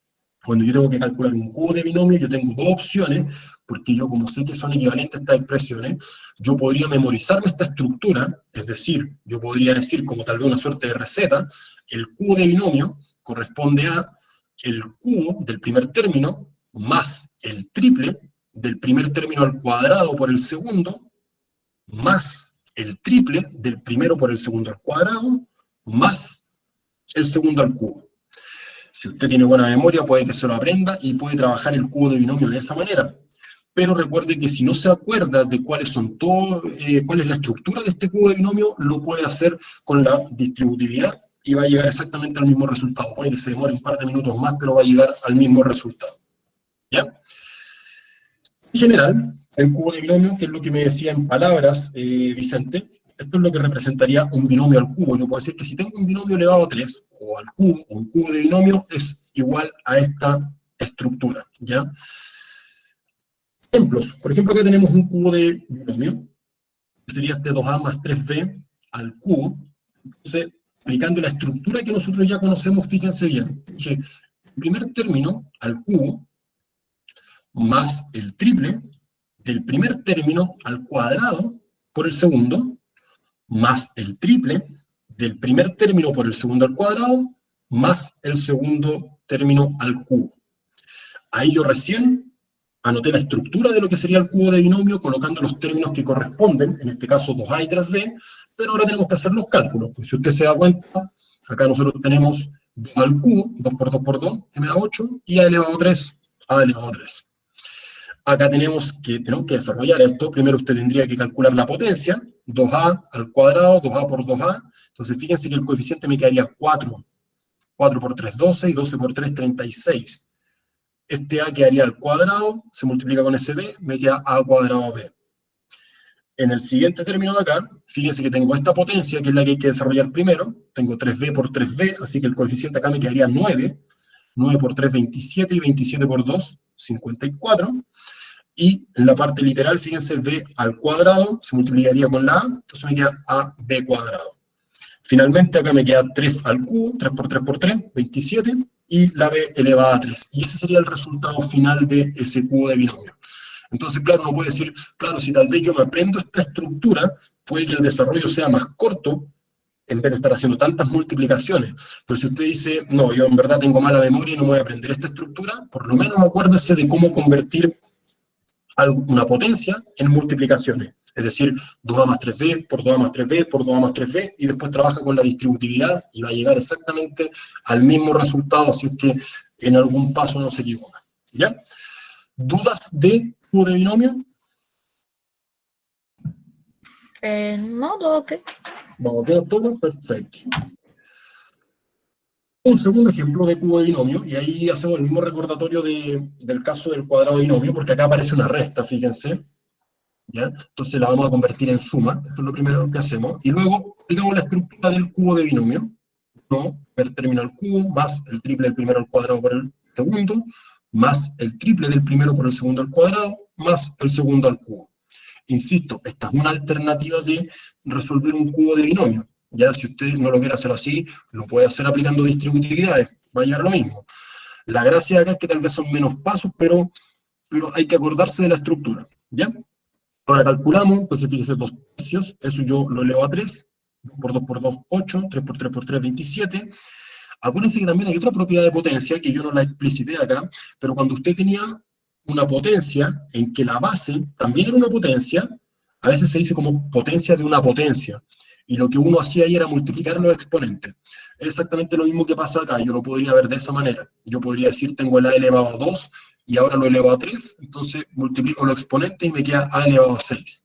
cuando yo tengo que calcular un cubo de binomio, yo tengo dos opciones, porque yo como sé que son equivalentes estas expresiones, yo podría memorizarme esta estructura, es decir, yo podría decir como tal vez una suerte de receta, el cubo de binomio corresponde a el cubo del primer término más el triple del primer término al cuadrado por el segundo, más el triple del primero por el segundo al cuadrado, más el segundo al cubo. Si usted tiene buena memoria, puede que se lo aprenda y puede trabajar el cubo de binomio de esa manera. Pero recuerde que si no se acuerda de cuál es la estructura de este cubo de binomio, lo puede hacer con la distributividad y va a llegar exactamente al mismo resultado. Puede que se demore un par de minutos más, pero va a llegar al mismo resultado. ¿Ya? En general, el cubo de binomio, que es lo que me decía en palabras Vicente, esto es lo que representaría un binomio al cubo. Yo puedo decir que si tengo un binomio elevado a 3, o al cubo, o un cubo de binomio, es igual a esta estructura, ¿ya? Ejemplos. Por ejemplo, acá tenemos un cubo de binomio, que sería este 2a más 3b al cubo. Entonces, aplicando la estructura que nosotros ya conocemos, fíjense bien, que el primer término al cubo, más el triple del primer término al cuadrado por el segundo, más el triple del primer término por el segundo al cuadrado, más el segundo término al cubo. Ahí yo recién anoté la estructura de lo que sería el cubo de binomio, colocando los términos que corresponden, en este caso 2a y 3b, pero ahora tenemos que hacer los cálculos. Pues si usted se da cuenta, acá nosotros tenemos 2 al cubo, 2 por 2 por 2, que me da 8, y a elevado a 3, a elevado a 3. Acá tenemos que desarrollar esto. Primero usted tendría que calcular la potencia, 2a al cuadrado, 2a por 2a. Entonces fíjense que el coeficiente me quedaría 4. 4 por 3, 12, y 12 por 3, 36. Este a quedaría al cuadrado, se multiplica con ese b, me queda a cuadrado b. En el siguiente término de acá, fíjense que tengo esta potencia, que es la que hay que desarrollar primero. Tengo 3b por 3b, así que el coeficiente acá me quedaría 9. 9 por 3, 27, y 27 por 2, 54. Y en la parte literal, fíjense, b al cuadrado se multiplicaría con la a, entonces me queda ab cuadrado. Finalmente acá me queda 3 al cubo, 3 por 3 por 3, 27, y la b elevada a 3. Y ese sería el resultado final de ese cubo de binomio. Entonces, claro, uno puede decir, claro, si tal vez yo me aprendo esta estructura, puede que el desarrollo sea más corto, en vez de estar haciendo tantas multiplicaciones. Pero si usted dice, no, yo en verdad tengo mala memoria y no me voy a aprender esta estructura, por lo menos acuérdese de cómo convertir una potencia en multiplicaciones. Es decir, 2a más 3b por 2a más 3b por 2a más 3b, y después trabaja con la distributividad y va a llegar exactamente al mismo resultado, si es que en algún paso no se equivoca. ¿Ya? ¿Dudas de cubo de binomio? No, todo ok. Vamos a ver todo, perfecto. Un segundo ejemplo de cubo de binomio, y ahí hacemos el mismo recordatorio del caso del cuadrado de binomio, porque acá aparece una resta, fíjense. ¿Ya? Entonces la vamos a convertir en suma, esto es lo primero que hacemos, y luego aplicamos la estructura del cubo de binomio, ¿no? El término al cubo, más el triple del primero al cuadrado por el segundo, más el triple del primero por el segundo al cuadrado, más el segundo al cubo. Insisto, esta es una alternativa de resolver un cubo de binomio. Ya, si usted no lo quiere hacer así, lo puede hacer aplicando distributividades, va a llegar a lo mismo. La gracia acá es que tal vez son menos pasos, pero hay que acordarse de la estructura, ¿ya? Ahora calculamos, entonces fíjese, 2 tercios, eso yo lo elevo a 3, 2 por 2 por 2, 8, 3 por 3 por 3, 27. Acuérdense que también hay otra propiedad de potencia, que yo no la explicité acá, pero cuando usted tenía una potencia en que la base también era una potencia, a veces se dice como potencia de una potencia, y lo que uno hacía ahí era multiplicar los exponentes. Es exactamente lo mismo que pasa acá, yo lo podría ver de esa manera. Yo podría decir, tengo el a elevado a 2, y ahora lo elevo a 3, entonces multiplico los exponentes y me queda a elevado a 6.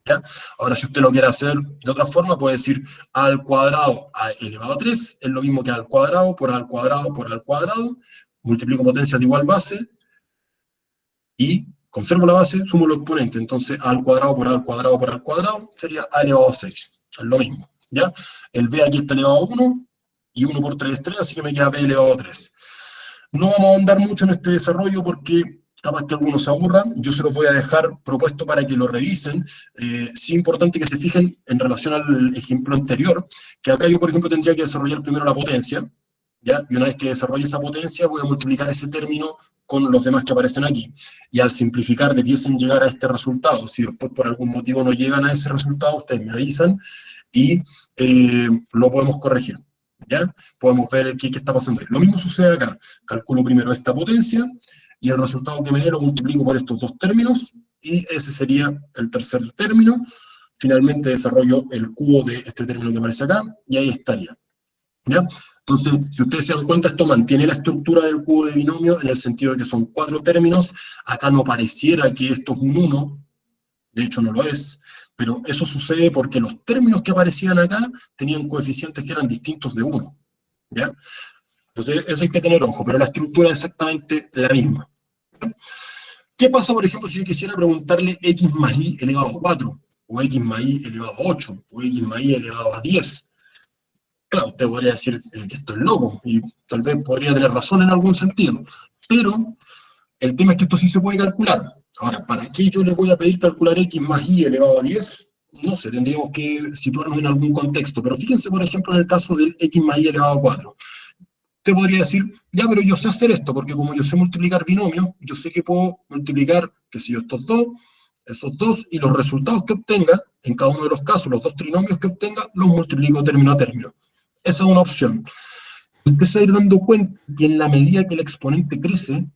¿Ya? Ahora, si usted lo quiere hacer de otra forma, puede decir a al cuadrado a elevado a 3 es lo mismo que a al cuadrado por a al cuadrado por a al cuadrado, multiplico potencias de igual base y conservo la base, sumo los exponentes. Entonces, a al cuadrado por a al cuadrado por a al cuadrado sería a elevado a 6. Es lo mismo. ¿Ya? El b aquí está elevado a 1 y 1 por 3 es 3, así que me queda b elevado a 3. No vamos a ahondar mucho en este desarrollo porque capaz que algunos se aburran. Yo se los voy a dejar propuesto para que lo revisen. Sí, importante que se fijen en relación al ejemplo anterior, que acá yo, por ejemplo, tendría que desarrollar primero la potencia, ¿ya? Y una vez que desarrolle esa potencia, voy a multiplicar ese término con los demás que aparecen aquí. Y al simplificar debiesen llegar a este resultado. Si después por algún motivo no llegan a ese resultado, ustedes me avisan y lo podemos corregir. ¿Ya? Podemos ver qué está pasando ahí. Lo mismo sucede acá. Calculo primero esta potencia y el resultado que me dé lo multiplico por estos dos términos y ese sería el tercer término. Finalmente desarrollo el cubo de este término que aparece acá y ahí estaría. ¿Ya? Entonces, si ustedes se dan cuenta, esto mantiene la estructura del cubo de binomio en el sentido de que son 4 términos. Acá no pareciera que esto es un 1, de hecho no lo es, pero eso sucede porque los términos que aparecían acá tenían coeficientes que eran distintos de 1, ¿ya? Entonces eso hay que tener ojo, pero la estructura es exactamente la misma. ¿Ya? ¿Qué pasa, por ejemplo, si yo quisiera preguntarle x más y elevado a 4, o x más y elevado a 8, o x más y elevado a 10? Claro, usted podría decir que esto es loco, y tal vez podría tener razón en algún sentido, pero el tema es que esto sí se puede calcular. Ahora, ¿para qué yo le voy a pedir calcular x más y elevado a 10? No sé, tendríamos que situarnos en algún contexto. Pero fíjense, por ejemplo, en el caso del x más y elevado a 4. Usted podría decir, ya, pero yo sé hacer esto, porque como yo sé multiplicar binomios, yo sé que puedo multiplicar, qué sé yo, esos dos, y los resultados que obtenga, en cada uno de los casos, los dos trinomios que obtenga, los multiplico término a término. Esa es una opción. Usted se va a ir dando cuenta que en la medida que el exponente crece,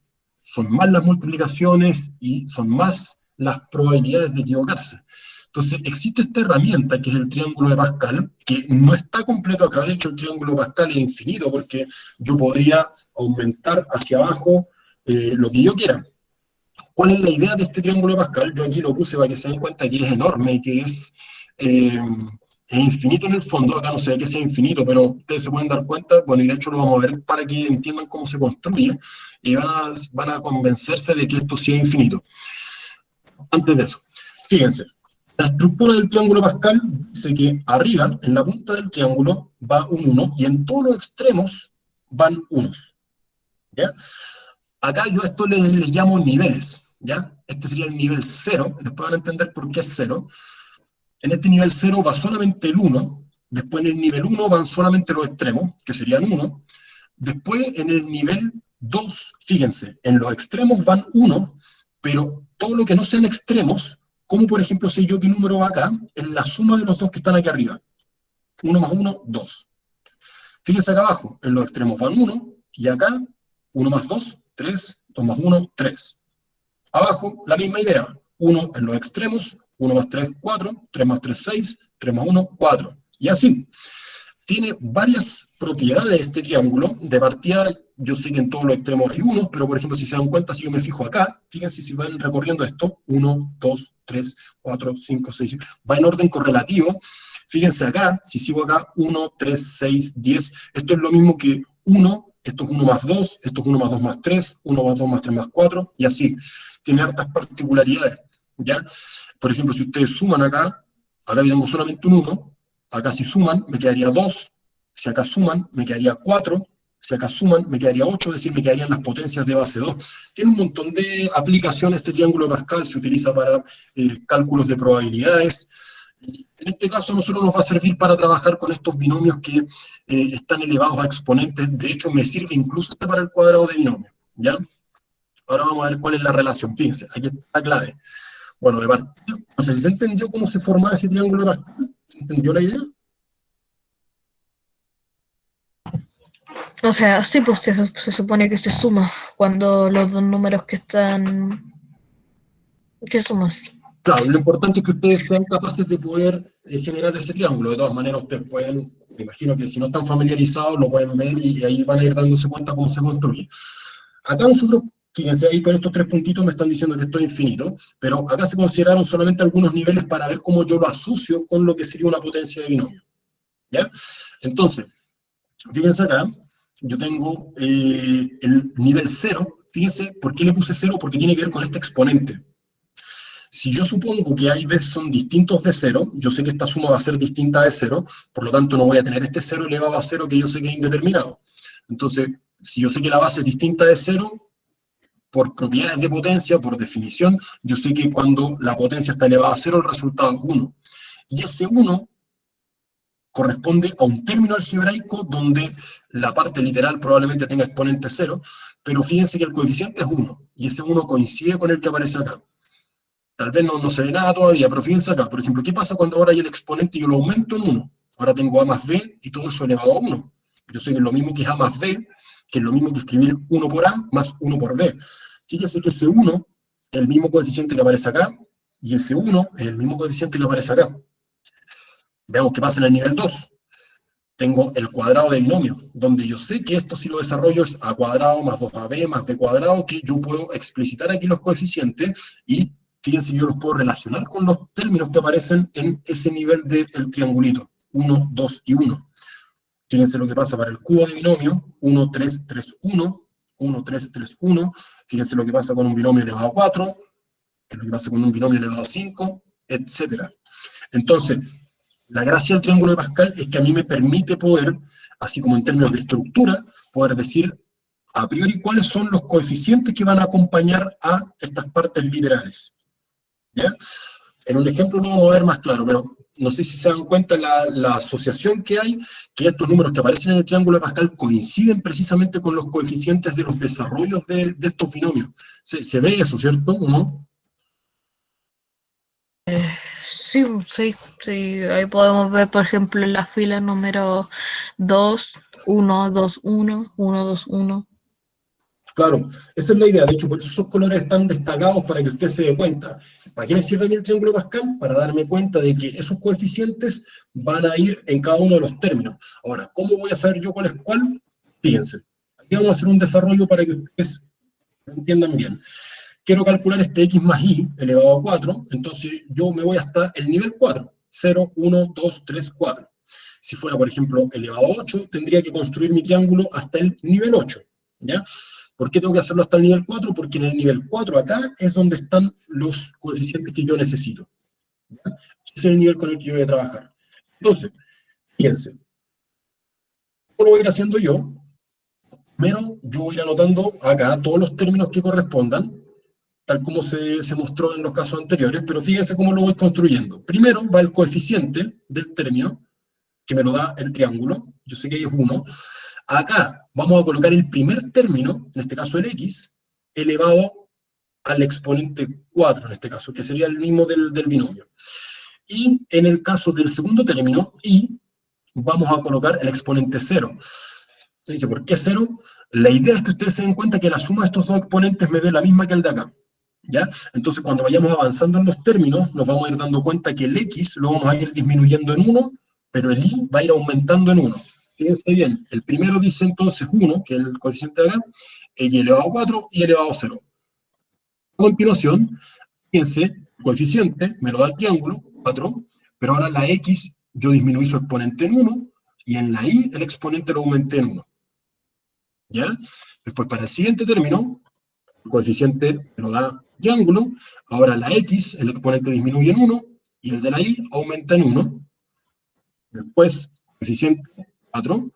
son más las multiplicaciones y son más las probabilidades de equivocarse. Entonces, existe esta herramienta que es el triángulo de Pascal, que no está completo acá. De hecho, el triángulo de Pascal es infinito porque yo podría aumentar hacia abajo lo que yo quiera. ¿Cuál es la idea de este triángulo de Pascal? Yo aquí lo puse para que se den cuenta que es enorme y que eh, es infinito en el fondo. Acá no sé que sea infinito, pero ustedes se pueden dar cuenta, bueno, y de hecho lo vamos a ver para que entiendan cómo se construye, y van a convencerse de que esto sí es infinito. Antes de eso, fíjense, la estructura del triángulo Pascal dice que arriba, en la punta del triángulo, va un 1, y en todos los extremos van unos, ¿ya? Acá yo a esto les llamo niveles, ¿ya? Este sería el nivel 0, después van a entender por qué es 0. En este nivel 0 va solamente el 1, después en el nivel 1 van solamente los extremos, que serían 1, después en el nivel 2, fíjense, en los extremos van 1, pero todo lo que no sean extremos, como por ejemplo sé yo qué número va acá, es la suma de los dos que están aquí arriba. 1 más 1, 2. Fíjense acá abajo, en los extremos van 1, y acá 1 más 2, 3, 2 más 1, 3. Abajo, la misma idea. 1 en los extremos, 1 más 3, 4, 3 más 3, 6, 3 más 1, 4. Y así. Tiene varias propiedades este triángulo. De partida, yo sé que en todos los extremos hay 1, pero por ejemplo, si se dan cuenta, si yo me fijo acá, fíjense si van recorriendo esto, 1, 2, 3, 4, 5, 6, 7, va en orden correlativo. Fíjense acá, si sigo acá, 1, 3, 6, 10, esto es lo mismo que 1, esto es 1 más 2, esto es 1 más 2 más 3, 1 más 2 más 3 más 4, y así. Tiene hartas particularidades, ¿ya? Por ejemplo, si ustedes suman acá yo tengo solamente un 1, acá si suman me quedaría 2, si acá suman me quedaría 4, si acá suman me quedaría 8, es decir, me quedarían las potencias de base 2. Tiene un montón de aplicaciones este triángulo de Pascal, se utiliza para cálculos de probabilidades. En este caso a nosotros nos va a servir para trabajar con estos binomios que están elevados a exponentes. De hecho, me sirve incluso para el cuadrado de binomio, ¿ya? Ahora vamos a ver cuál es la relación. Fíjense, aquí está la clave. Bueno, de partida, no sé si se entendió cómo se formaba ese triángulo de Pascal. ¿Entendió la idea? O sea, sí, pues se supone que se suma cuando los dos números que están... ¿Qué sumas? Claro, lo importante es que ustedes sean capaces de poder generar ese triángulo. De todas maneras, ustedes pueden, me imagino que si no están familiarizados, lo pueden ver y ahí van a ir dándose cuenta cómo se construye. Acá nosotros, fíjense, ahí con estos tres puntitos me están diciendo que esto es infinito, pero acá se consideraron solamente algunos niveles para ver cómo yo lo asocio con lo que sería una potencia de binomio. ¿Ya? Entonces, fíjense acá, yo tengo el nivel 0. Fíjense, ¿por qué le puse 0? Porque tiene que ver con este exponente. Si yo supongo que A y B son distintos de 0, yo sé que esta suma va a ser distinta de 0, por lo tanto no voy a tener este 0 elevado a 0 que yo sé que es indeterminado. Entonces, si yo sé que la base es distinta de 0, por propiedades de potencia, por definición, yo sé que cuando la potencia está elevada a 0, el resultado es 1. Y ese 1 corresponde a un término algebraico donde la parte literal probablemente tenga exponente 0, pero fíjense que el coeficiente es 1, y ese 1 coincide con el que aparece acá. Tal vez no se ve nada todavía, pero fíjense acá, por ejemplo, ¿qué pasa cuando ahora hay el exponente y yo lo aumento en 1? Ahora tengo A más B y todo eso elevado a 1. Yo sé que es lo mismo que es A más B, que es lo mismo que escribir 1 por A más 1 por B. Fíjense que ese 1 es el mismo coeficiente que aparece acá, y ese 1 es el mismo coeficiente que aparece acá. Veamos qué pasa en el nivel 2. Tengo el cuadrado de binomio, donde yo sé que esto si lo desarrollo es a cuadrado más 2ab más b cuadrado, que yo puedo explicitar aquí los coeficientes y fíjense, yo los puedo relacionar con los términos que aparecen en ese nivel del triangulito, 1, 2 y 1. Fíjense lo que pasa para el cubo de binomio, 1, 3, 3, 1, 1, 3, 3, 1. Fíjense lo que pasa con un binomio elevado a 4, lo que pasa con un binomio elevado a 5, etc. Entonces, la gracia del triángulo de Pascal es que a mí me permite poder, así como en términos de estructura, poder decir a priori cuáles son los coeficientes que van a acompañar a estas partes literales. ¿Ya? En un ejemplo lo vamos a ver más claro, pero no sé si se dan cuenta la asociación que hay, que estos números que aparecen en el triángulo de Pascal coinciden precisamente con los coeficientes de los desarrollos de estos binomios. Se ve eso, ¿cierto? ¿O no? Sí, sí, sí. Ahí podemos ver, por ejemplo, en la fila número 2, 1, 2, 1, 1, 2, 1. Claro, esa es la idea. De hecho, por eso esos colores están destacados para que usted se dé cuenta. ¿Para qué me sirve a mí el triángulo de Pascal? Para darme cuenta de que esos coeficientes van a ir en cada uno de los términos. Ahora, ¿cómo voy a saber yo cuál es cuál? Fíjense. Aquí vamos a hacer un desarrollo para que ustedes lo entiendan bien. Quiero calcular este x más y elevado a 4, entonces yo me voy hasta el nivel 4. 0, 1, 2, 3, 4. Si fuera, por ejemplo, elevado a 8, tendría que construir mi triángulo hasta el nivel 8. ¿Ya? ¿Por qué tengo que hacerlo hasta el nivel 4? Porque en el nivel 4 acá es donde están los coeficientes que yo necesito. ¿Ya? Ese es el nivel con el que yo voy a trabajar. Entonces, fíjense, ¿cómo lo voy a ir haciendo yo? Primero, yo voy a ir anotando acá todos los términos que correspondan, tal como se mostró en los casos anteriores, pero fíjense cómo lo voy construyendo. Primero va el coeficiente del término, que me lo da el triángulo, yo sé que ahí es 1. Acá vamos a colocar el primer término, en este caso el x, elevado al exponente 4, en este caso, que sería el mismo del binomio. Y en el caso del segundo término, y, vamos a colocar el exponente 0. Se dice, ¿por qué 0? La idea es que ustedes se den cuenta que la suma de estos dos exponentes me dé la misma que el de acá. ¿Ya? Entonces, cuando vayamos avanzando en los términos, nos vamos a ir dando cuenta que el x lo vamos a ir disminuyendo en 1, pero el y va a ir aumentando en 1. Fíjense bien, el primero dice entonces 1, que es el coeficiente de acá, y elevado a 4 y elevado a 0. A continuación, fíjense, el coeficiente me lo da el triángulo, 4, pero ahora la x yo disminuí su exponente en 1, y en la y el exponente lo aumenté en 1. ¿Ya? Después, para el siguiente término, el coeficiente me lo da triángulo, ahora la x, el exponente disminuye en 1, y el de la y aumenta en 1. Después, coeficiente 4,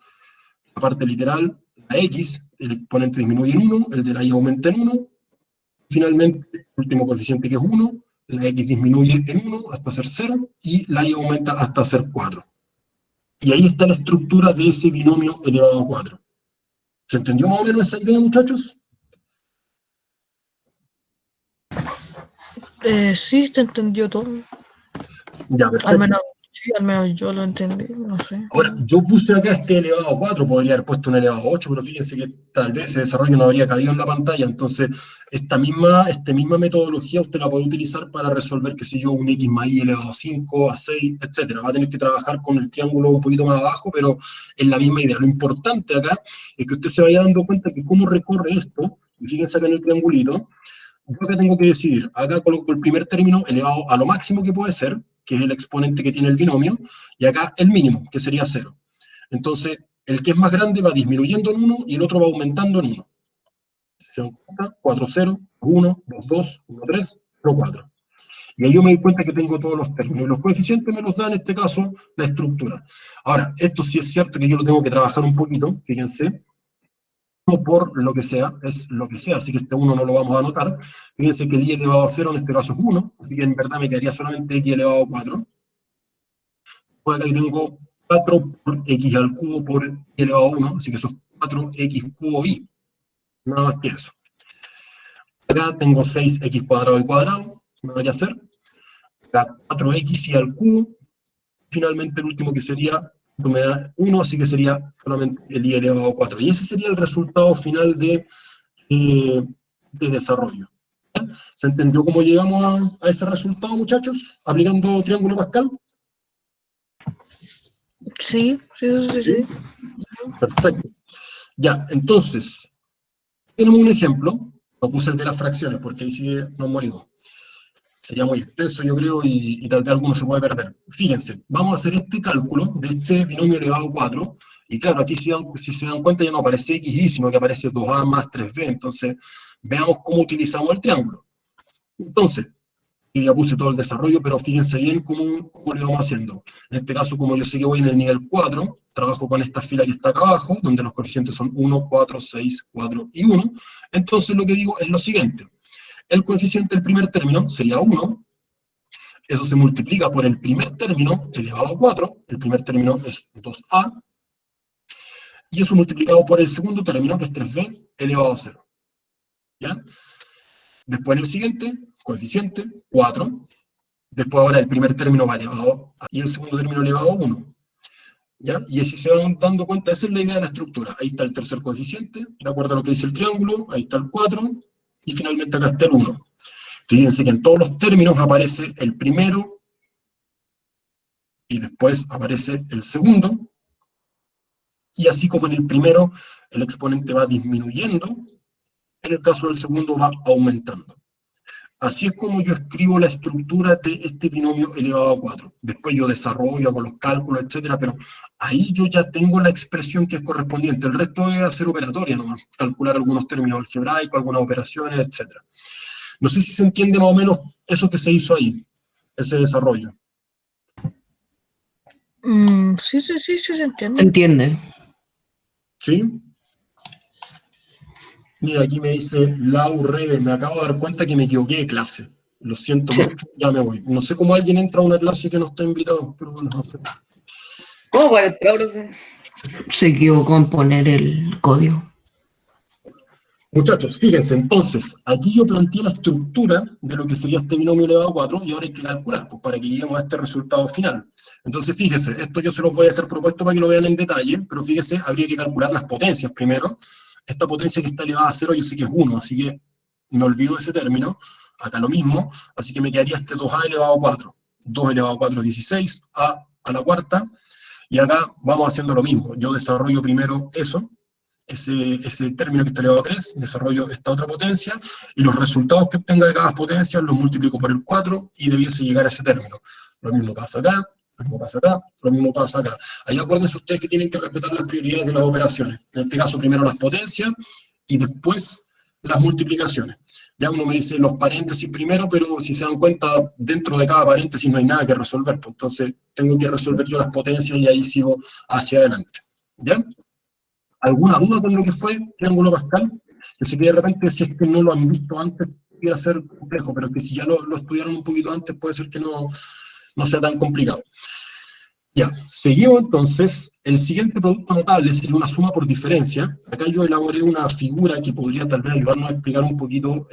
la parte literal, la x, el exponente disminuye en 1, el de la y aumenta en 1. Finalmente, el último coeficiente que es 1, la x disminuye en 1 hasta ser 0, y la y aumenta hasta ser 4. Y ahí está la estructura de ese binomio elevado a 4. ¿Se entendió más o menos esa idea, muchachos? Sí, te entendió todo. Ya, Al menos, perfecto. Sí, al menos yo lo entendí, no sé. Ahora, yo puse acá este elevado a 4, podría haber puesto un elevado a 8, pero fíjense que tal vez ese desarrollo no habría cabido en la pantalla, entonces esta misma metodología usted la puede utilizar para resolver, qué sé yo, un x más y elevado a 5, a 6, etcétera. Va a tener que trabajar con el triángulo un poquito más abajo, pero es la misma idea. Lo importante acá es que usted se vaya dando cuenta que cómo recorre esto, y fíjense acá en el triangulito, yo acá tengo que decidir, acá coloco el primer término elevado a lo máximo que puede ser, que es el exponente que tiene el binomio, y acá el mínimo, que sería 0. Entonces, el que es más grande va disminuyendo en 1 y el otro va aumentando en 1. Se dan cuenta, 4, 0, 1, 2, 2, 1, 3, 0, 4. Y ahí yo me doy cuenta que tengo todos los términos. Y los coeficientes me los da, en este caso, la estructura. Ahora, esto sí es cierto que yo lo tengo que trabajar un poquito, fíjense, por lo que sea, es lo que sea, así que este 1 no lo vamos a anotar. Fíjense que el i elevado a 0 en este caso es 1, así que en verdad me quedaría solamente x elevado a 4. Pues acá yo tengo 4 por x al cubo por i elevado a 1, así que eso es 4x cubo i, nada más que eso. Acá tengo 6x cuadrado al cuadrado, me voy a hacer. Acá 4x al cubo, finalmente el último que sería, me da 1, así que sería solamente el i elevado a 4. Y ese sería el resultado final de desarrollo. ¿Se entendió cómo llegamos a ese resultado, muchachos? Aplicando triángulo Pascal. Sí, sí, sí, Sí, sí. perfecto. Ya, entonces, tenemos un ejemplo. No puse el de las fracciones porque ahí sí nos morimos. Sería muy extenso, yo creo, y tal vez alguno se puede perder. Fíjense, vamos a hacer este cálculo de este binomio elevado a 4, y claro, aquí si se dan cuenta ya no aparece x y, sino que aparece 2a más 3b, entonces veamos cómo utilizamos el triángulo. Entonces, y ya puse todo el desarrollo, pero fíjense bien cómo lo vamos haciendo. En este caso, como yo sé que voy en el nivel 4, trabajo con esta fila que está acá abajo, donde los coeficientes son 1, 4, 6, 4 y 1. Entonces lo que digo es lo siguiente. El coeficiente del primer término sería 1, eso se multiplica por el primer término elevado a 4, el primer término es 2a, y eso multiplicado por el segundo término, que es 3b, elevado a 0. ¿Ya? Después en el siguiente, coeficiente, 4, después ahora el primer término va elevado a, y el segundo término elevado a 1. ¿Ya? Y así se van dando cuenta, esa es la idea de la estructura. Ahí está el tercer coeficiente, de acuerdo a lo que dice el triángulo, ahí está el 4, y finalmente acá está el 1. Fíjense que en todos los términos aparece el primero, y después aparece el segundo, y así como en el primero el exponente va disminuyendo, en el caso del segundo va aumentando. Así es como yo escribo la estructura de este binomio elevado a 4. Después yo desarrollo, hago los cálculos, etcétera, pero ahí yo ya tengo la expresión que es correspondiente. El resto es hacer operatoria nomás, calcular algunos términos algebraicos, algunas operaciones, etcétera. No sé si se entiende más o menos eso que se hizo ahí, ese desarrollo. Sí, sí, sí, sí, se Se entiende. entiende. ¿Sí? Mira, aquí me dice Lau Rebe, me acabo de dar cuenta que me equivoqué de clase. Lo siento Sí. mucho, ya me voy. No sé cómo alguien entra a una clase que no está invitado, pero bueno, no sé. ¿Cómo puede entrar, profe? Se equivocó en poner el código. Muchachos, fíjense, entonces, aquí yo planteé la estructura de lo que sería este binomio elevado a 4 y ahora hay que calcular, pues, para que lleguemos a este resultado final. Entonces, fíjense, esto yo se los voy a dejar propuesto para que lo vean en detalle, pero fíjense, habría que calcular las potencias primero. Esta potencia que está elevada a 0 yo sé que es 1, así que me olvido ese término. Acá lo mismo, así que me quedaría este 2a elevado a 4. 2 elevado a 4 es 16, a la cuarta, y acá vamos haciendo lo mismo. Yo desarrollo primero eso, ese término que está elevado a 3, desarrollo esta otra potencia, y los resultados que obtenga de cada potencia los multiplico por el 4 y debiese llegar a ese término. Lo mismo pasa acá, lo mismo pasa acá, lo mismo pasa acá. Ahí acuérdense ustedes que tienen que respetar las prioridades de las operaciones. En este caso, primero las potencias y después las multiplicaciones. Ya uno me dice los paréntesis primero, pero si se dan cuenta, dentro de cada paréntesis no hay nada que resolver. Pues entonces, tengo que resolver yo las potencias y ahí sigo hacia adelante. ¿Ya? ¿Alguna duda con lo que fue triángulo Pascal? Yo sé que de repente, si es que no lo han visto antes, pudiera ser complejo, pero que si ya lo estudiaron un poquito antes, puede ser que no sea tan complicado. Ya, seguimos entonces. El siguiente producto notable sería una suma por diferencia. Acá yo elaboré una figura que podría tal vez ayudarnos a explicar un poquito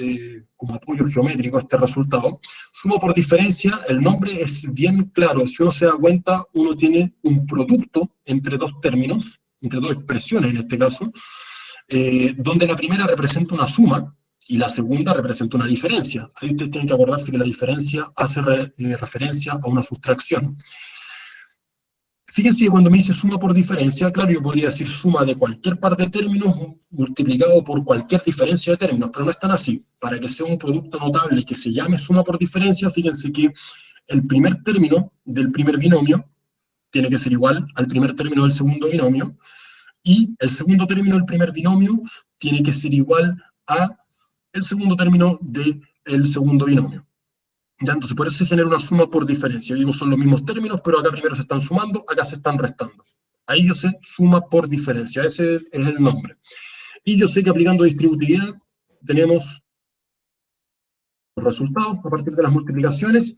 como apoyo geométrico a este resultado. Suma por diferencia, el nombre es bien claro. Si uno se da cuenta, uno tiene un producto entre dos términos, entre dos expresiones en este caso, donde la primera representa una suma y la segunda representa una diferencia. Ahí ustedes tienen que acordarse que la diferencia hace referencia a una sustracción. Fíjense que cuando me dice suma por diferencia, claro, yo podría decir suma de cualquier par de términos multiplicado por cualquier diferencia de términos, pero no es tan así. Para que sea un producto notable que se llame suma por diferencia, fíjense que el primer término del primer binomio tiene que ser igual al primer término del segundo binomio, y el segundo término del primer binomio tiene que ser igual a el segundo término del segundo binomio. Ya, entonces, por eso se genera una suma por diferencia. Yo digo, son los mismos términos, pero acá primero se están sumando, acá se están restando. Ahí yo sé suma por diferencia, ese es el nombre. Y yo sé que aplicando distributividad tenemos los resultados a partir de las multiplicaciones,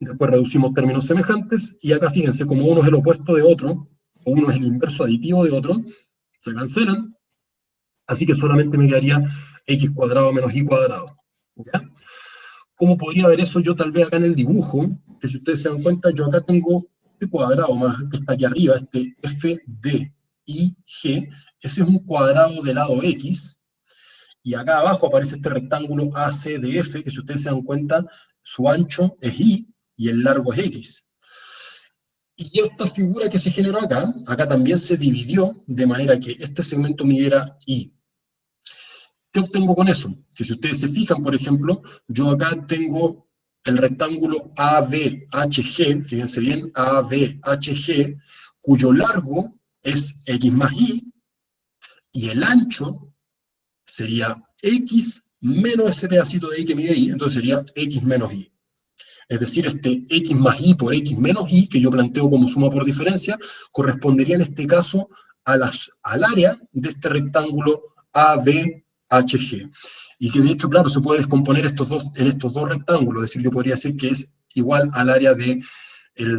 y después reducimos términos semejantes, y acá fíjense, como uno es el opuesto de otro, o uno es el inverso aditivo de otro, se cancelan, así que solamente me quedaría x cuadrado menos y cuadrado. ¿Ya? ¿Cómo podría ver eso yo tal vez acá en el dibujo? Que si ustedes se dan cuenta, yo acá tengo este cuadrado más que está aquí arriba, este f, d, i, g, ese es un cuadrado de lado x, y acá abajo aparece este rectángulo ACDF, que si ustedes se dan cuenta, su ancho es y el largo es x. Y esta figura que se generó acá, acá también se dividió de manera que este segmento midiera y. ¿Qué obtengo con eso? Que si ustedes se fijan, por ejemplo, yo acá tengo el rectángulo ABHG, fíjense bien, ABHG, cuyo largo es x más y el ancho sería x menos ese pedacito de y que mide y, entonces sería x menos y. Es decir, este x más y por x menos y, que yo planteo como suma por diferencia, correspondería en este caso al área de este rectángulo ABHG. Y que de hecho, claro, se puede descomponer en estos dos rectángulos, es decir, yo podría decir que es igual al área del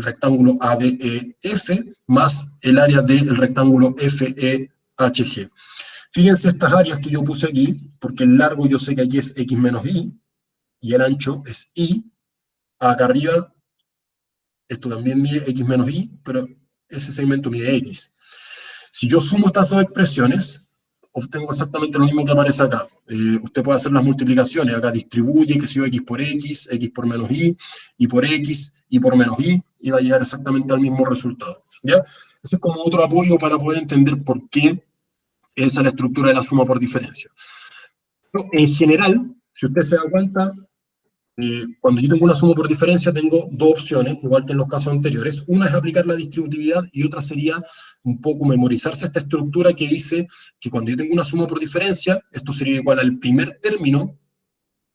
rectángulo ABEF más el área del rectángulo FEHG. Fíjense estas áreas que yo puse aquí, porque el largo yo sé que aquí es x menos y el ancho es y. Acá arriba, esto también mide x menos y, pero ese segmento mide x. Si yo sumo estas dos expresiones, obtengo exactamente lo mismo que aparece acá. Usted puede hacer las multiplicaciones, acá distribuye, que si yo x por menos y por x, y por menos y va a llegar exactamente al mismo resultado. ¿Ya? Eso es como otro apoyo para poder entender por qué esa es la estructura de la suma por diferencia. Pero en general, si usted se da cuenta, cuando yo tengo una suma por diferencia, tengo dos opciones, igual que en los casos anteriores. Una es aplicar la distributividad y otra sería un poco memorizarse esta estructura que dice que cuando yo tengo una suma por diferencia, esto sería igual al primer término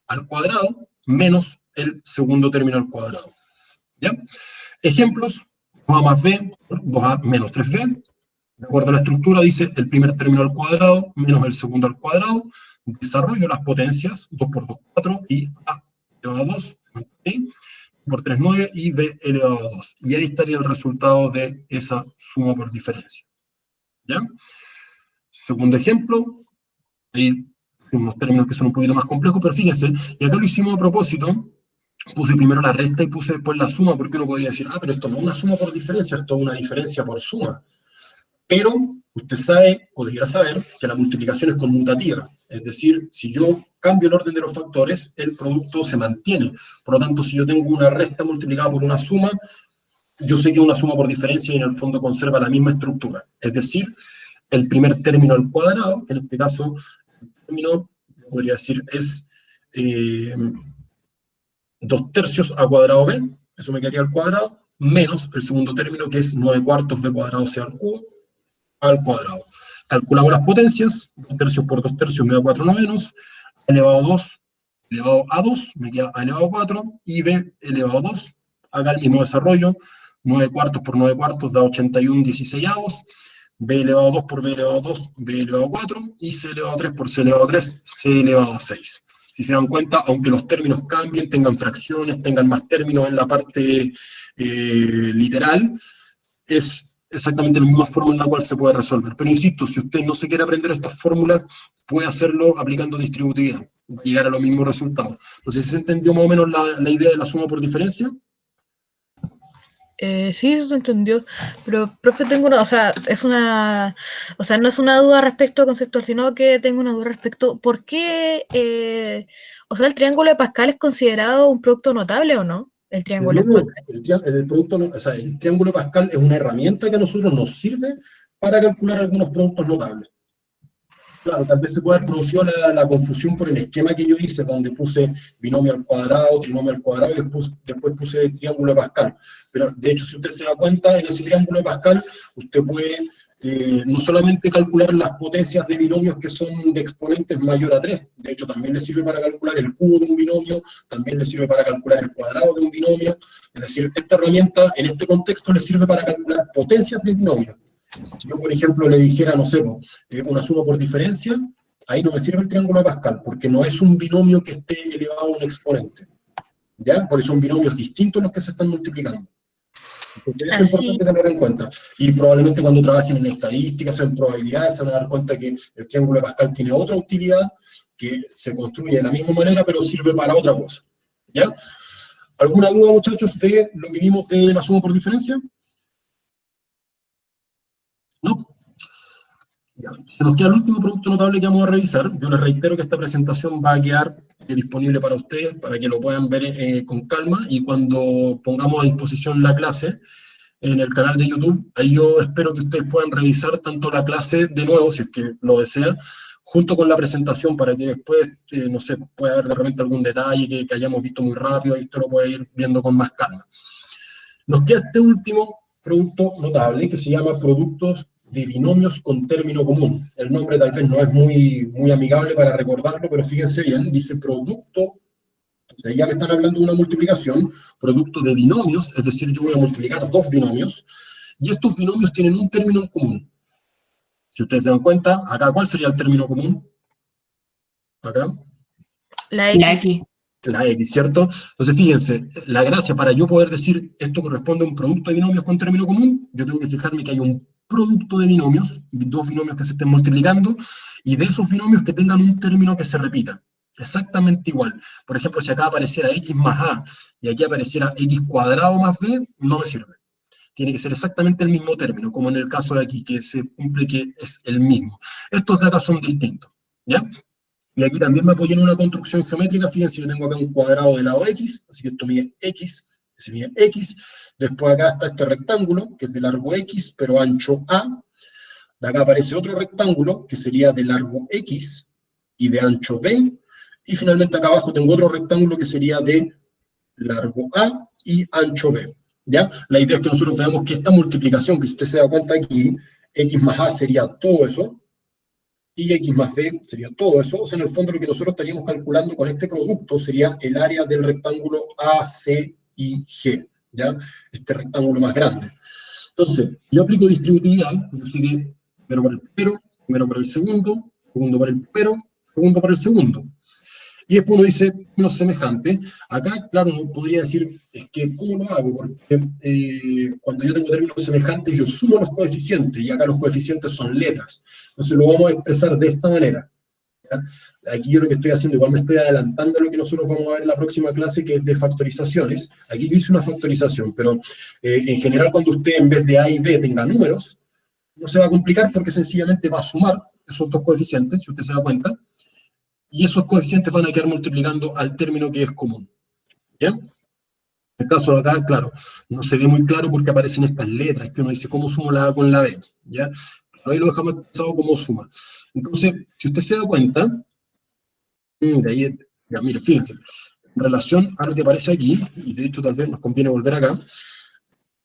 al cuadrado menos el segundo término al cuadrado. ¿Ya? Ejemplos: 2a más b por 2a menos 3b. De acuerdo a la estructura, dice el primer término al cuadrado menos el segundo al cuadrado. Desarrollo las potencias, 2 por 2, 4, y a elevado a 2, ¿sí? Por 3, 9, y b elevado a 2. Y ahí estaría el resultado de esa suma por diferencia. ¿Ya? Segundo ejemplo, hay unos términos que son un poquito más complejos, pero fíjense, y acá lo hicimos a propósito, puse primero la resta y puse después la suma, porque uno podría decir, pero esto no es una suma por diferencia, esto es una diferencia por suma. Pero usted sabe, o debería saber, que la multiplicación es conmutativa. Es decir, si yo cambio el orden de los factores, el producto se mantiene. Por lo tanto, si yo tengo una resta multiplicada por una suma, yo sé que es una suma por diferencia y en el fondo conserva la misma estructura. Es decir, el primer término al cuadrado, en este caso, el término, podría decir, es 2 tercios a cuadrado b, eso me quedaría al cuadrado, menos el segundo término, que es 9 cuartos b cuadrado c al cubo, al cuadrado. Calculamos las potencias, 2 tercios por 2 tercios me da 4 novenos, elevado a 2, elevado a 2, me queda a elevado a 4, y b elevado a 2, acá el mismo desarrollo, 9 cuartos por 9 cuartos da 81 16avos, b elevado a 2 por b elevado a 2, b elevado a 4, y c elevado a 3 por c elevado a 3, c elevado a 6. Si se dan cuenta, aunque los términos cambien, tengan fracciones, tengan más términos en la parte literal, es exactamente la misma forma en la cual se puede resolver. Pero insisto, si usted no se quiere aprender estas fórmulas, puede hacerlo aplicando distributividad, llegar a los mismos resultados. No sé si se entendió más o menos la idea de la suma por diferencia. Sí, eso se entendió, pero, profe, tengo una, o sea, no es una duda respecto a conceptual, sino que tengo una duda respecto, ¿por qué, el triángulo de Pascal es considerado un producto notable o no? El triángulo de No, Pascal. el triángulo de Pascal es una herramienta que a nosotros nos sirve para calcular algunos productos notables. Claro, tal vez se pueda haber producido la confusión por el esquema que yo hice, donde puse binomio al cuadrado, trinomio al cuadrado, y después puse triángulo de Pascal. Pero, de hecho, si usted se da cuenta, en ese triángulo de Pascal, usted puede no solamente calcular las potencias de binomios que son de exponentes mayor a 3, de hecho, también le sirve para calcular el cubo de un binomio, también le sirve para calcular el cuadrado de un binomio. Es decir, esta herramienta, en este contexto, le sirve para calcular potencias de binomios. Si yo, por ejemplo, le dijera, no sé, una suma por diferencia, ahí no me sirve el triángulo de Pascal, porque no es un binomio que esté elevado a un exponente, ¿ya? Porque son binomios distintos los que se están multiplicando. Entonces, eso es importante tener en cuenta. Y probablemente cuando trabajen en estadísticas, en probabilidades, se van a dar cuenta que el triángulo de Pascal tiene otra utilidad, que se construye de la misma manera, pero sirve para otra cosa, ¿ya? ¿Alguna duda, muchachos, de lo que vimos de la suma por diferencia? ¿No? Nos queda el último producto notable que vamos a revisar. Yo les reitero que esta presentación va a quedar disponible para ustedes, para que lo puedan ver con calma, y cuando pongamos a disposición la clase en el canal de YouTube, ahí yo espero que ustedes puedan revisar tanto la clase de nuevo, si es que lo desean, junto con la presentación, para que después, no sé, pueda haber de repente algún detalle que hayamos visto muy rápido, y esto lo puede ir viendo con más calma. Nos queda este último producto notable, que se llama productos de binomios con término común. El nombre tal vez no es muy amigable para recordarlo, pero fíjense bien, dice producto, entonces ya me están hablando de una multiplicación, producto de binomios, es decir, yo voy a multiplicar dos binomios, y estos binomios tienen un término en común. Si ustedes se dan cuenta, acá, ¿cuál sería el término común? Acá. La X. La X, ¿cierto? Entonces, fíjense, la gracia para yo poder decir esto corresponde a un producto de binomios con término común, yo tengo que fijarme que hay un producto de binomios, dos binomios que se estén multiplicando, y de esos binomios que tengan un término que se repita, exactamente igual. Por ejemplo, si acá apareciera X más A, y aquí apareciera X cuadrado más B, no me sirve. Tiene que ser exactamente el mismo término, como en el caso de aquí, que se cumple que es el mismo. Estos de acá son distintos, ¿ya? Y aquí también me apoyo en una construcción geométrica. Fíjense, yo tengo acá un cuadrado de lado X, así que esto mide X, se mide X. Después acá está este rectángulo, que es de largo X, pero ancho A. De acá aparece otro rectángulo, que sería de largo X y de ancho B. Y finalmente acá abajo tengo otro rectángulo que sería de largo A y ancho B, ¿ya? La idea es que nosotros veamos que esta multiplicación, que si usted se da cuenta aquí, X más A sería todo eso, y X más B sería todo eso. O sea, en el fondo lo que nosotros estaríamos calculando con este producto sería el área del rectángulo A, C y G, ¿ya? Este rectángulo más grande. Entonces, yo aplico distributividad, así que primero para el primero, primero para el segundo para el primero, segundo para el segundo. Y después uno dice, no semejante. Acá, claro, uno podría decir, es que, ¿cómo lo hago? Porque cuando yo tengo términos semejantes, yo sumo los coeficientes, y acá los coeficientes son letras. Entonces lo vamos a expresar de esta manera, ¿ya? Aquí yo lo que estoy haciendo, igual me estoy adelantando a lo que nosotros vamos a ver en la próxima clase, que es de factorizaciones. Aquí yo hice una factorización, pero en general cuando usted en vez de A y B tenga números, no se va a complicar porque sencillamente va a sumar esos dos coeficientes, si usted se da cuenta, y esos coeficientes van a quedar multiplicando al término que es común, ¿ya? En el caso de acá, claro, no se ve muy claro porque aparecen estas letras, que uno dice, ¿cómo sumo la A con la B? ¿Ya? Ahí lo dejamos pensado como suma. Entonces, si usted se da cuenta, ahí, ya, mire, fíjense, en relación a lo que aparece aquí, y de hecho tal vez nos conviene volver acá,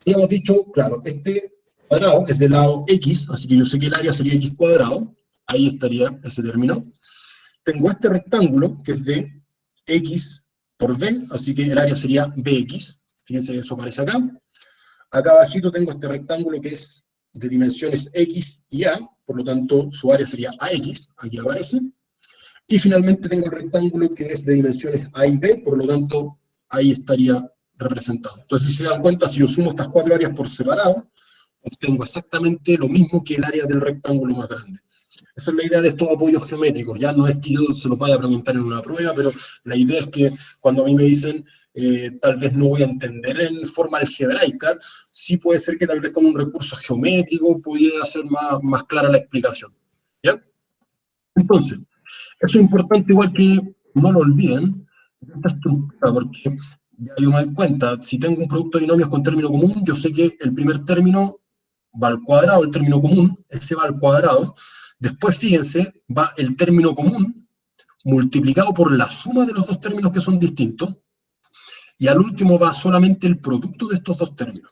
habíamos dicho, claro, este cuadrado es del lado X, así que yo sé que el área sería X cuadrado, ahí estaría ese término. Tengo este rectángulo, que es de X por B, así que el área sería BX. Fíjense que eso aparece acá. Acá abajito tengo este rectángulo que es de dimensiones X y A, por lo tanto su área sería AX, aquí aparece. Y finalmente tengo el rectángulo que es de dimensiones A y B, por lo tanto ahí estaría representado. Entonces, si se dan cuenta, si yo sumo estas cuatro áreas por separado, obtengo exactamente lo mismo que el área del rectángulo más grande. Esa es la idea de estos apoyos geométricos. Ya no es que yo se los vaya a preguntar en una prueba, pero la idea es que cuando a mí me dicen tal vez no voy a entender en forma algebraica, sí puede ser que tal vez con un recurso geométrico pudiera ser más clara la explicación. ¿Ya? Entonces, eso es importante igual que no lo olviden, esta estructura, porque ya yo me doy cuenta, si tengo un producto de binomios con término común, yo sé que el primer término va al cuadrado, el término común, ese va al cuadrado. Después, fíjense, va el término común multiplicado por la suma de los dos términos que son distintos, y al último va solamente el producto de estos dos términos.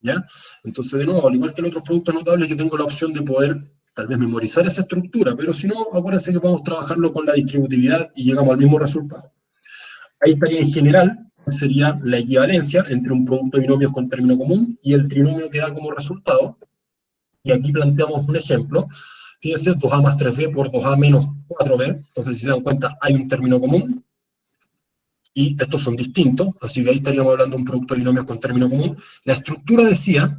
¿Ya? Entonces, de nuevo, al igual que en otros productos notables, yo tengo la opción de poder tal vez memorizar esa estructura, pero si no, acuérdense que podemos trabajarlo con la distributividad y llegamos al mismo resultado. Ahí estaría en general, sería la equivalencia entre un producto de binomios con término común y el trinomio que da como resultado. Y aquí planteamos un ejemplo. Fíjense, 2a más 3b por 2a menos 4b. Entonces, si se dan cuenta, hay un término común y estos son distintos. Así que ahí estaríamos hablando de un producto de binomios con término común. La estructura decía,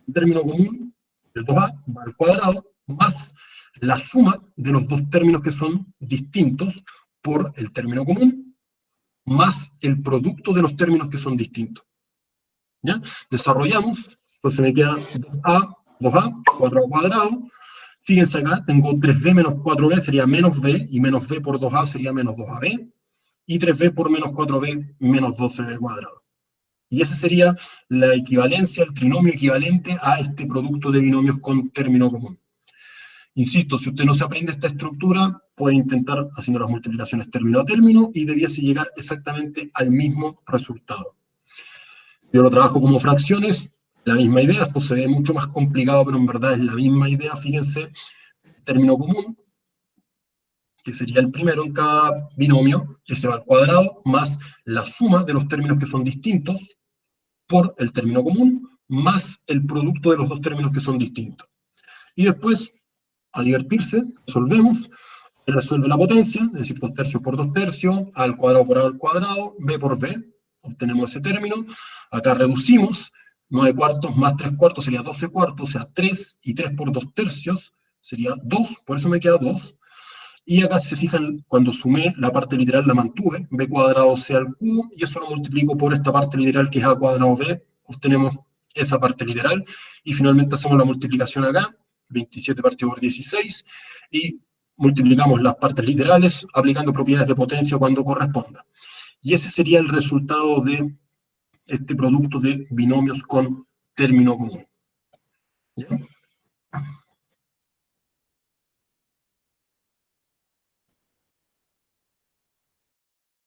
el término común, el 2a, va al cuadrado, más la suma de los dos términos que son distintos por el término común, más el producto de los términos que son distintos. ¿Ya? Desarrollamos, entonces me queda 2a, 4a cuadrado. Fíjense acá, tengo 3b menos 4b sería menos b, y menos b por 2a sería menos 2ab, y 3b por menos 4b menos 12b cuadrado. Y esa sería la equivalencia, el trinomio equivalente a este producto de binomios con término común. Insisto, si usted no se aprende esta estructura, puede intentar haciendo las multiplicaciones término a término y debiese llegar exactamente al mismo resultado. Yo lo trabajo como fracciones, la misma idea, esto se ve mucho más complicado, pero en verdad es la misma idea. Fíjense, término común, que sería el primero en cada binomio, ese va al cuadrado, más la suma de los términos que son distintos por el término común, más el producto de los dos términos que son distintos. Y después, a divertirse, resolvemos. Resuelve la potencia, es decir, 2 tercios por 2 tercios, a al cuadrado por a al cuadrado, b por b, obtenemos ese término. Acá reducimos, 9 cuartos más 3 cuartos sería 12 cuartos, o sea, 3, y 3 por 2 tercios sería 2, por eso me queda 2. Y acá, si se fijan, cuando sumé, la parte literal la mantuve, b cuadrado c al cubo, y eso lo multiplico por esta parte literal que es a cuadrado b, obtenemos esa parte literal, y finalmente hacemos la multiplicación acá, 27 partido por 16, y multiplicamos las partes literales aplicando propiedades de potencia cuando corresponda. Y ese sería el resultado de este producto de binomios con término común. ¿Ya?